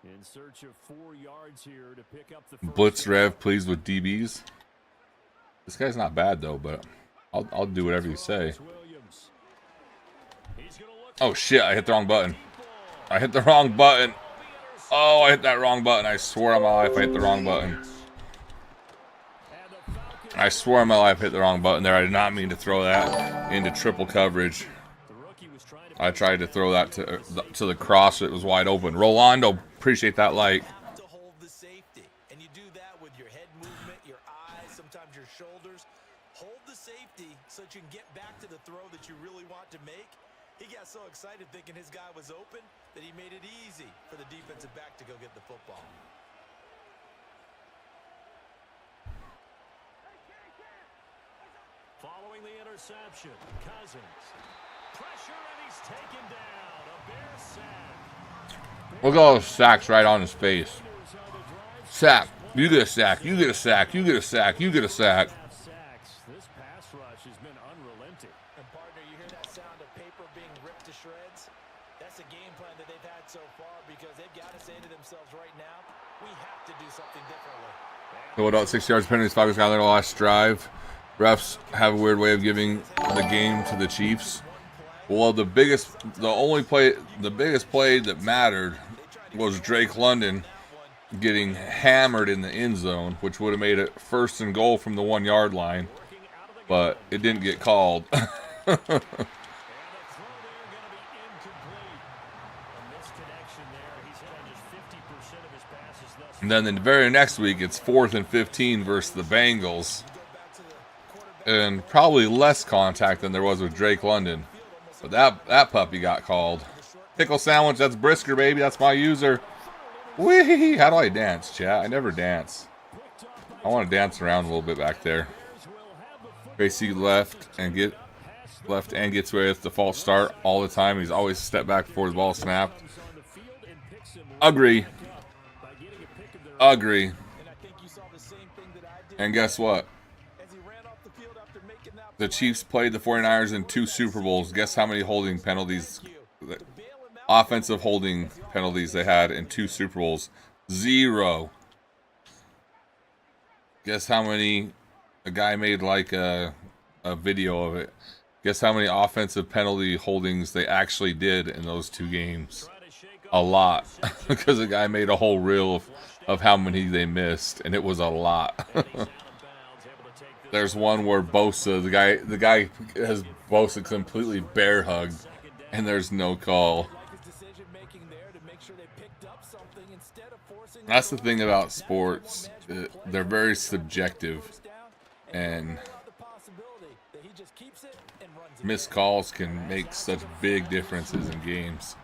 In search of 4 yards here to pick up the Blitz Rev, please, with DBs. This guy's not bad though, but I'll do whatever you say. Oh shit! I hit the wrong button. I hit the wrong button. Oh, I hit that wrong button. I swear on my life I hit the wrong button. I swear on my life I hit the wrong button there. I did not mean to throw that into triple coverage. I tried to throw that to the cross. It was wide open. Rolando, appreciate that like. To hold the safety. And you do that with your head movement, your eyes, sometimes your shoulders. Hold the safety so that you can get back to the throw that you really want to make. He got so excited thinking his guy was open that he made it easy for the defensive back to go get the football. Following the interception, Cousins. Pressure, and he's taken down. A Bears sack. Look at all those sacks right on his face. Sack. You get a sack. You get a sack. You get a sack. You get a sack. This pass rush has been unrelenting. And partner, you hear that sound of paper being ripped to shreds? That's a game plan that they've had so far because they've got to say to themselves right now, we have to do something differently. Go about 6 yards penalties. Falcons got their last drive. refs have a weird way of giving the game to the Chiefs. Well, the biggest play that mattered was Drake London getting hammered in the end zone, which would have made it 1st and goal from the 1 yard line, but it didn't get called. And then the very next week, it's 4th and 15 versus the Bengals, and probably less contact than there was with Drake London. But that puppy got called. Pickle sandwich, that's Brisker, baby. That's my user. Whee! How do I dance, chat? I never dance. I want to dance around a little bit back there. Tracy left and gets away with the false start all the time. He's always step back before the ball snapped. Agree. And guess what? The Chiefs played the 49ers in 2 Super Bowls. Guess how many holding penalties, offensive holding penalties they had in 2 Super Bowls? 0. Guess how many, a guy made like a video of it. Guess how many offensive penalty holdings they actually did in those 2 games? A lot. Because a guy made a whole reel of how many they missed, and it was a lot. There's one where Bosa, the guy has Bosa completely bear hugged, and there's no call. That's the thing about sports. They're very subjective, and missed calls can make such big differences in games.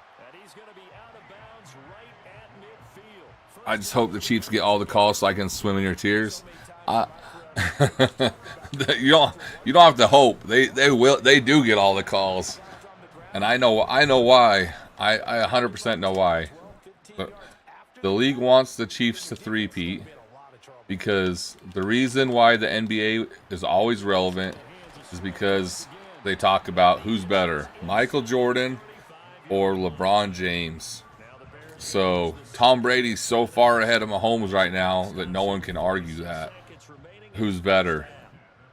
I just hope the Chiefs get all the calls so I can swim in your tears. You don't have to hope. They do get all the calls, and I know why. I 100% know why. But the league wants the Chiefs to three-peat because the reason why the NBA is always relevant is because they talk about who's better, Michael Jordan or LeBron James. So Tom Brady's so far ahead of Mahomes right now that no one can argue that. Who's better?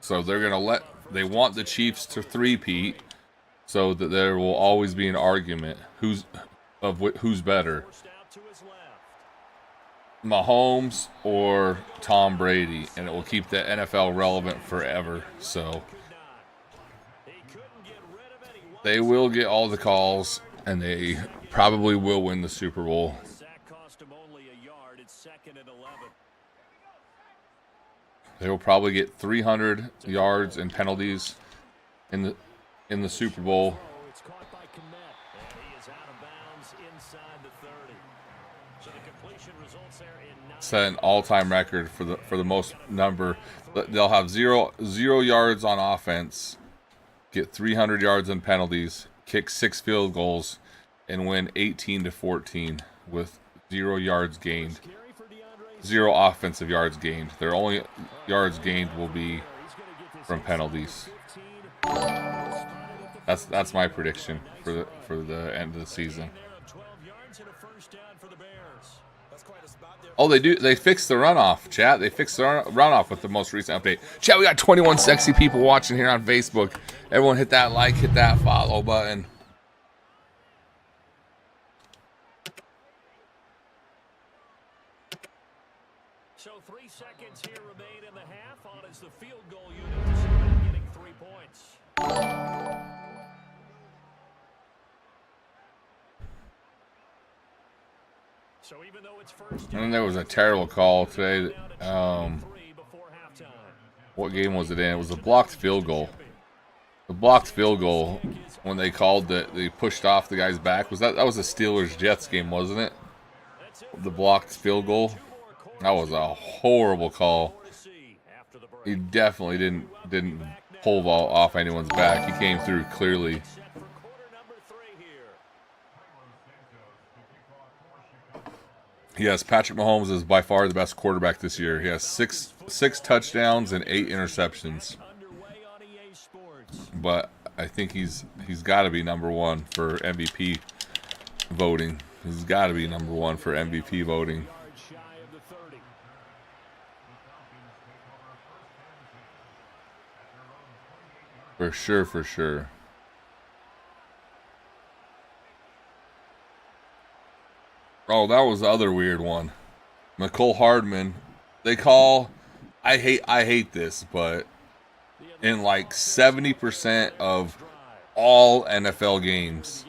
So they want the Chiefs to three-peat so that there will always be an argument who's better, Mahomes or Tom Brady, and it will keep the NFL relevant forever. So they will get all the calls, and they probably will win the Super Bowl. They will probably get 300 yards and penalties in the Super Bowl. Set an all-time record for the most number. They'll have zero yards on offense, get 300 yards in penalties, kick 6 field goals, and win 18-14 with 0 yards gained. 0 offensive yards gained. Their only yards gained will be from penalties. That's my prediction for the end of the season. Oh, they do. They fixed the runoff, chat. They fixed the runoff with the most recent update. Chat, we got 21 sexy people watching here on Facebook. Everyone hit that like, hit that follow button. So 3 seconds here remain in the half on as the field goal unit decided getting 3 points. So even though it's first, And then there was a terrible call today. What game was it in? It was a blocked field goal. The blocked field goal, when they called that, they pushed off the guy's back. That was a Steelers-Jets game, wasn't it? The blocked field goal. That was a horrible call. He definitely didn't pull off anyone's back. He came through clearly. Yes, Patrick Mahomes is by far the best quarterback this year. He has six touchdowns and 8 interceptions. But I think he's got to be number 1 for MVP voting. He's got to be number 1 for MVP voting. For sure, for sure. Oh, that was the other weird one. McCole Hardman. They call... I hate this, but in like 70% of all NFL games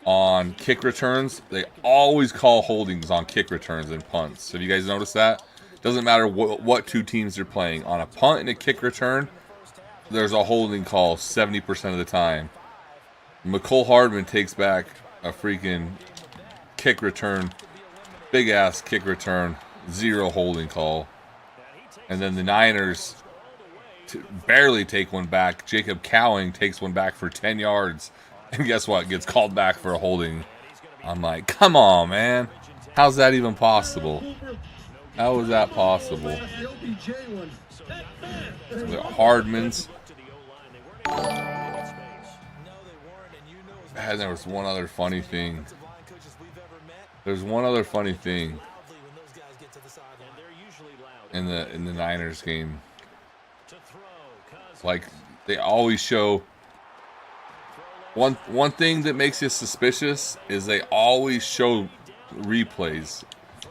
on kick returns, they always call holdings on kick returns and punts. Have you guys noticed that? Doesn't matter what two teams are playing. On a punt and a kick return, there's a holding call 70% of the time. McCole Hardman takes back a freaking kick return, big ass kick return, 0 holding call. And then the Niners barely take one back. Jacob Cowing takes one back for 10 yards. And guess what? Gets called back for a holding. I'm like, come on, man. How's that even possible? How is that possible? The Hardmans. And there was one other funny thing. There's one other funny thing in the Niners game. Like, they always show one thing that makes you suspicious is they always show replays,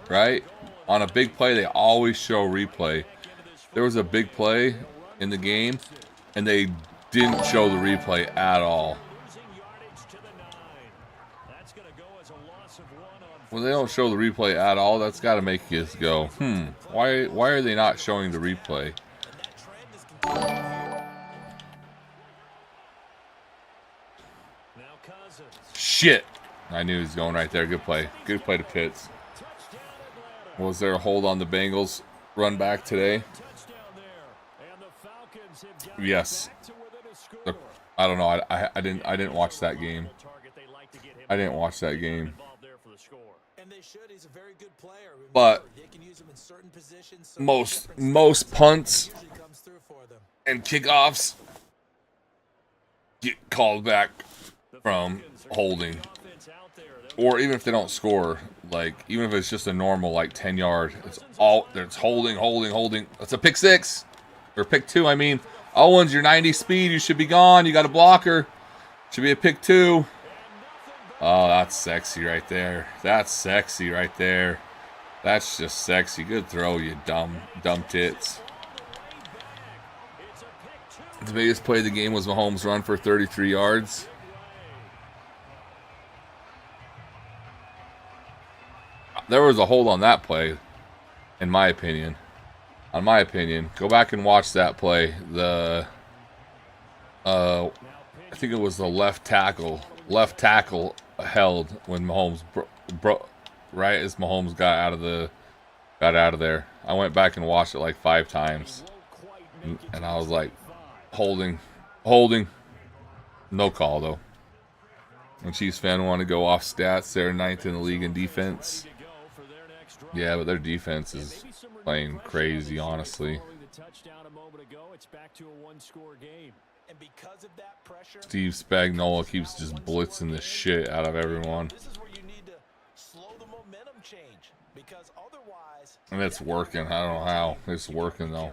right? On a big play, they always show replay. There was a big play in the game, and they didn't show the replay at all. When they don't show the replay at all, that's got to make you go, why are they not showing the replay? Shit! I knew he was going right there. Good play. Good play to Pitts. Was there a hold on the Bengals run back today? Yes. I don't know. I didn't watch that game. I didn't watch that game. But most punts and kickoffs get called back from holding. Or even if they don't score, like even if it's just a normal like 10-yard, it's holding. That's a pick 6 or pick 2. I mean, Owens, your 90 speed, you should be gone. You got a blocker. Should be a pick 2. Oh, that's sexy right there. That's sexy right there. That's just sexy. Good throw, you dumb tits. The biggest play of the game was Mahomes' run for 33 yards. There was a hold on that play, in my opinion. On my opinion, go back and watch that play. I think it was the left tackle held when Mahomes broke right as Mahomes got out of there. I went back and watched it like 5 times, and I was like, holding, no call though. And Chiefs fan want to go off stats. They're 9th in the league in defense. Yeah, but their defense is playing crazy, honestly. Steve Spagnuolo keeps just blitzing the shit out of everyone. And it's working. I don't know how. It's working, though.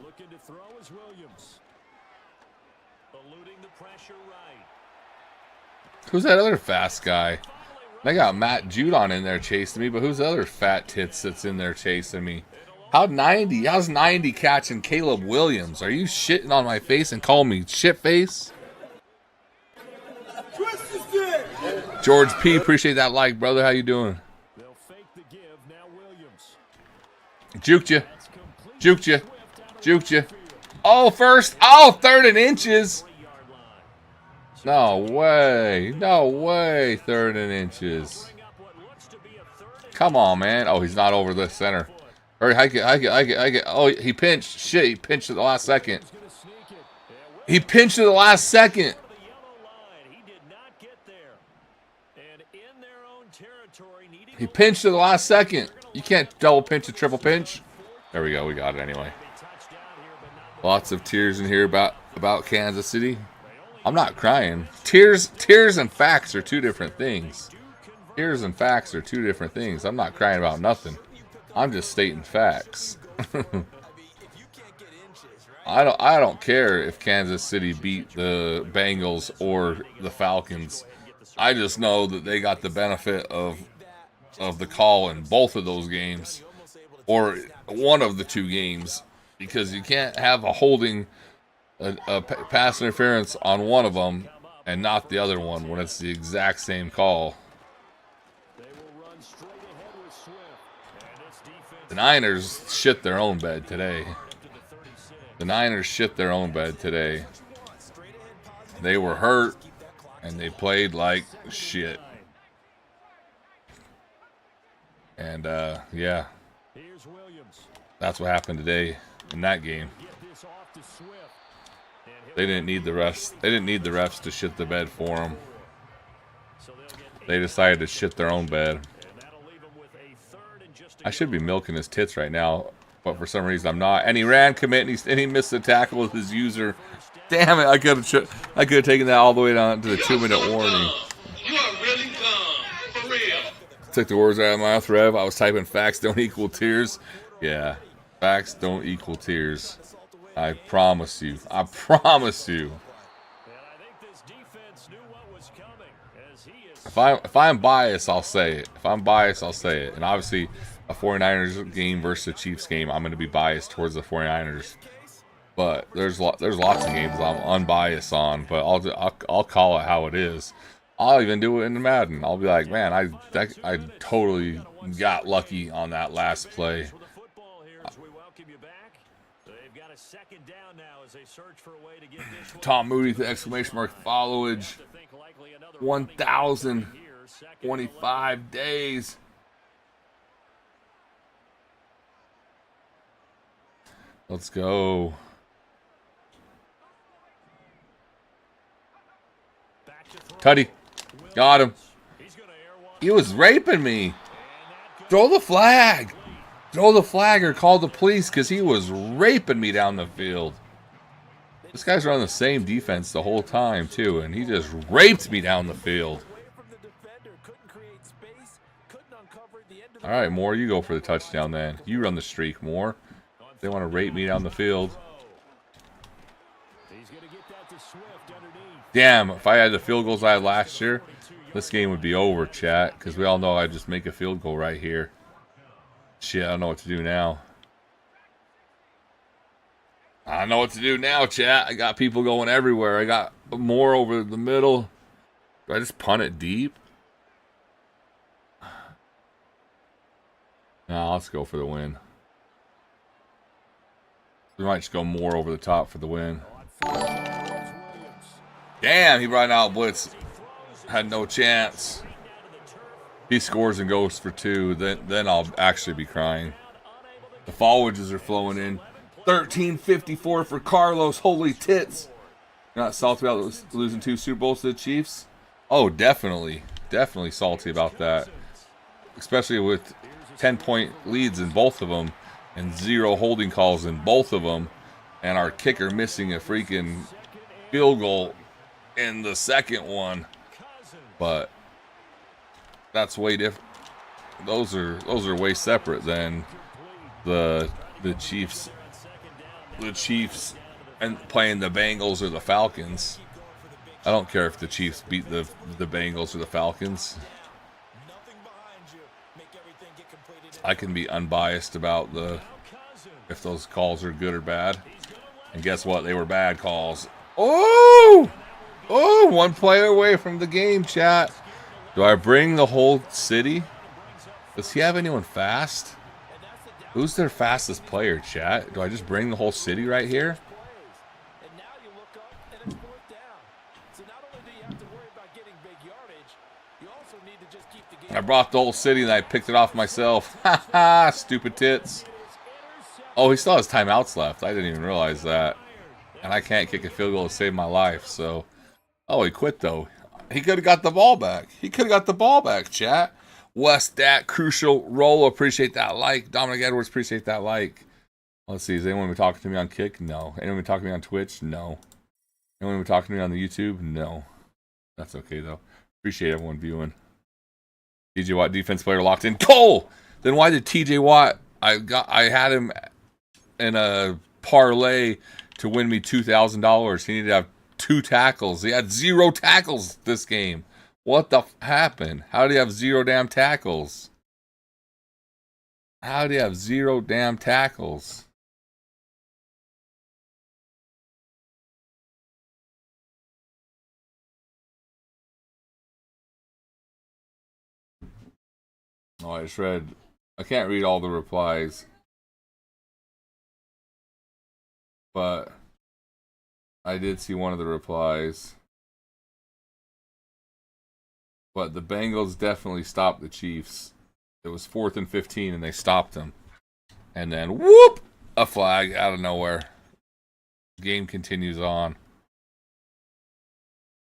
Looking to throw is Williams. Eluding the pressure right. Who's that other fast guy? They got Matt Judon in there chasing me, but who's the other fat tits that's in there chasing me? How's 90 catching Caleb Williams? Are you shitting on my face and calling me shit face? George P, appreciate that like, brother. How you doing? They'll fake the give. Now Williams. Juked you. Oh, first. Oh, 3rd and inches. No way. 3rd and inches. Come on, man. Oh, he's not over the center. Hurry, hike it. Oh, he pinched. Shit, he pinched at the last second. He pinched at the last second. He pinched at the last second. You can't double pinch a triple pinch. There we go. We got it anyway. Lots of tears in here about Kansas City. I'm not crying. Tears and facts are 2 different things. Tears and facts are 2 different things. I'm not crying about nothing. I'm just stating facts. I don't care if Kansas City beat the Bengals or the Falcons. I just know that they got the benefit of the call in both of those games, or one of the two games, because you can't have a holding a pass interference on one of them and not the other one when it's the exact same call. The Niners shit their own bed today. The Niners shit their own bed today. They were hurt, and they played like shit. And, yeah. That's what happened today in that game. They didn't need the refs. They didn't need the refs to shit the bed for them. They decided to shit their own bed. I should be milking his tits right now, but for some reason I'm not. And he ran commit, and he missed the tackle with his user. Damn it! I could have taken that all the way down to the 2-minute warning. You are really dumb, for real. Took the words out of my mouth, Rev. I was typing facts don't equal tears. Yeah, facts don't equal tears. I promise you. I promise you. If I'm biased, I'll say it. If I'm biased, I'll say it. And obviously, a 49ers game versus a Chiefs game, I'm going to be biased towards the 49ers. But there's lots of games I'm unbiased on. But I'll call it how it is. I'll even do it in the Madden. I'll be like, man, I totally got lucky on that last play. Tom Moody with the exclamation mark followage. 1,025 days. Let's go. Cuddy. Got him. He was raping me. Throw the flag. Throw the flag or call the police because he was raping me down the field. This guy's running the same defense the whole time, too, and he just raped me down the field. All right, Moore, you go for the touchdown then. You run the streak, Moore. They want to rape me down the field. Damn, if I had the field goals I had last year, this game would be over, chat, because we all know I'd just make a field goal right here. Shit, I don't know what to do now. I know what to do now, chat. I got people going everywhere. I got more over the middle. Do I just punt it deep? No, let's go for the win. We might just go more over the top for the win. Damn, he brought out blitz. Had no chance. He scores and goes for 2. Then I'll actually be crying. The follages are flowing in. 13.54 for Carlos. Holy tits. You're not salty about losing 2 Super Bowls to the Chiefs? Oh, definitely. Definitely salty about that. Especially with 10-point leads in both of them. And 0 holding calls in both of them. And our kicker missing a freaking field goal in the second one. But that's way different. Those are way separate than the Chiefs. The Chiefs and playing the Bengals or the Falcons. I don't care if the Chiefs beat the Bengals or the Falcons. I can be unbiased about if those calls are good or bad. And guess what? They were bad calls. Oh! Oh, 1 player away from the game, chat. Do I bring the whole city? Does he have anyone fast? Who's their fastest player, chat? Do I just bring the whole city right here? I brought the whole city and I picked it off myself. Ha ha, stupid tits. Oh, he still has timeouts left. I didn't even realize that. And I can't kick a field goal to save my life, so. Oh, he quit though. He could have got the ball back. He could have got the ball back, chat. West Dat, Crucial, Roll, appreciate that like. Dominic Edwards, appreciate that like. Let's see, is anyone been talking to me on Kick? No. Anyone been talking to me on Twitch? No. Anyone been talking to me on the YouTube? No. That's okay, though. Appreciate everyone viewing. TJ Watt, defense player locked in. Cole! Then why did TJ Watt, I had him in a parlay, to win me $2,000. He needed to have 2 tackles. He had 0 tackles this game. What the happened? How did he have 0 damn tackles? How did he have 0 damn tackles? Oh, I just read. I can't read all the replies. But I did see one of the replies. But the Bengals definitely stopped the Chiefs. It was 4th and 15, and they stopped them. And then, whoop! A flag out of nowhere. Game continues on.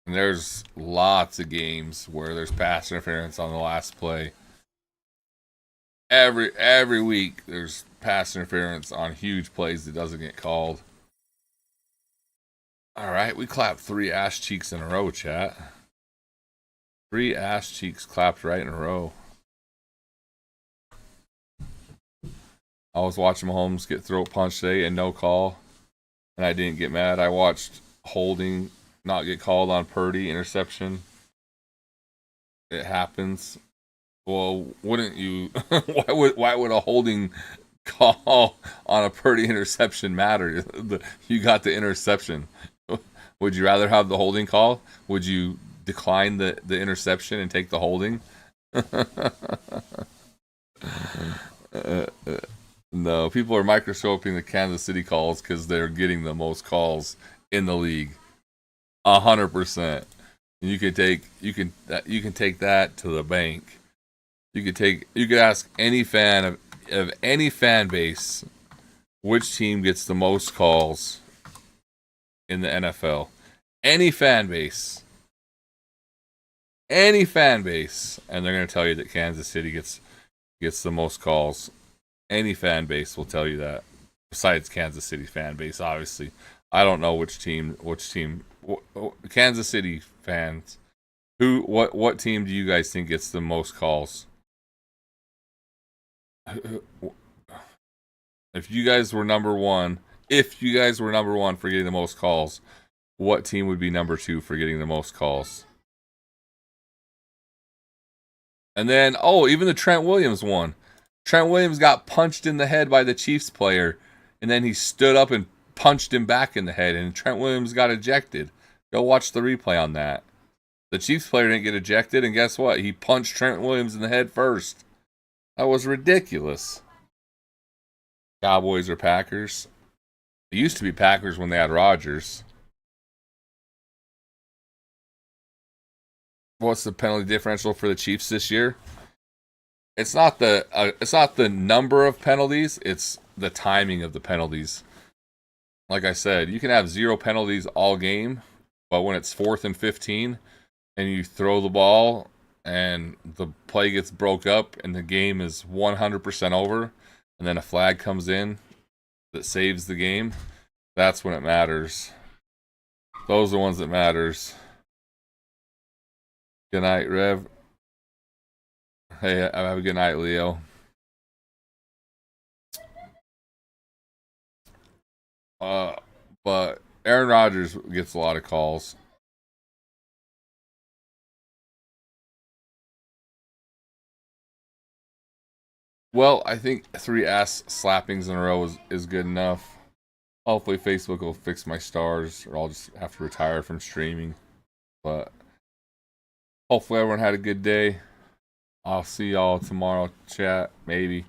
And there's lots of games where there's pass interference on the last play. Every week, there's pass interference on huge plays that doesn't get called. All right, we clapped 3 ass cheeks in a row, chat. 3 ass cheeks clapped right in a row. I was watching Mahomes get throat punched today and no call, and I didn't get mad. I watched holding not get called on Purdy, interception. It happens. Well, wouldn't you? Why would a holding call on a Purdy interception matter? You got the interception. Would you rather have the holding call? Would you decline the interception and take the holding? No, people are microscoping the Kansas City calls because they're getting the most calls in the league. 100%. You can take that to the bank. You could ask any fan of any fan base which team gets the most calls in the NFL. Any fan base, and they're going to tell you that Kansas City gets the most calls. Any fan base will tell you that. Besides Kansas City fan base, obviously. I don't know which team. Kansas City fans. What team do you guys think gets the most calls? If you guys were number one for getting the most calls, what team would be number 2 for getting the most calls? And then, even the Trent Williams one. Trent Williams got punched in the head by the Chiefs player, and then he stood up and punched him back in the head, and Trent Williams got ejected. Go watch the replay on that. The Chiefs player didn't get ejected, and guess what? He punched Trent Williams in the head first. That was ridiculous. Cowboys or Packers? It used to be Packers when they had Rodgers. What's the penalty differential for the Chiefs this year? It's not the number of penalties, it's the timing of the penalties. Like I said, you can have 0 penalties all game, but when it's 4th and 15 and you throw the ball and the play gets broke up and the game is 100% over, and then a flag comes in that saves the game, that's when it matters. Those are the ones that matters. Good night, Rev. Hey, have a good night, Leo. But Aaron Rodgers gets a lot of calls. Well, I think 3 ass slappings in a row is good enough. Hopefully Facebook will fix my stars, or I'll just have to retire from streaming. But hopefully everyone had a good day. I'll see y'all tomorrow, chat, maybe.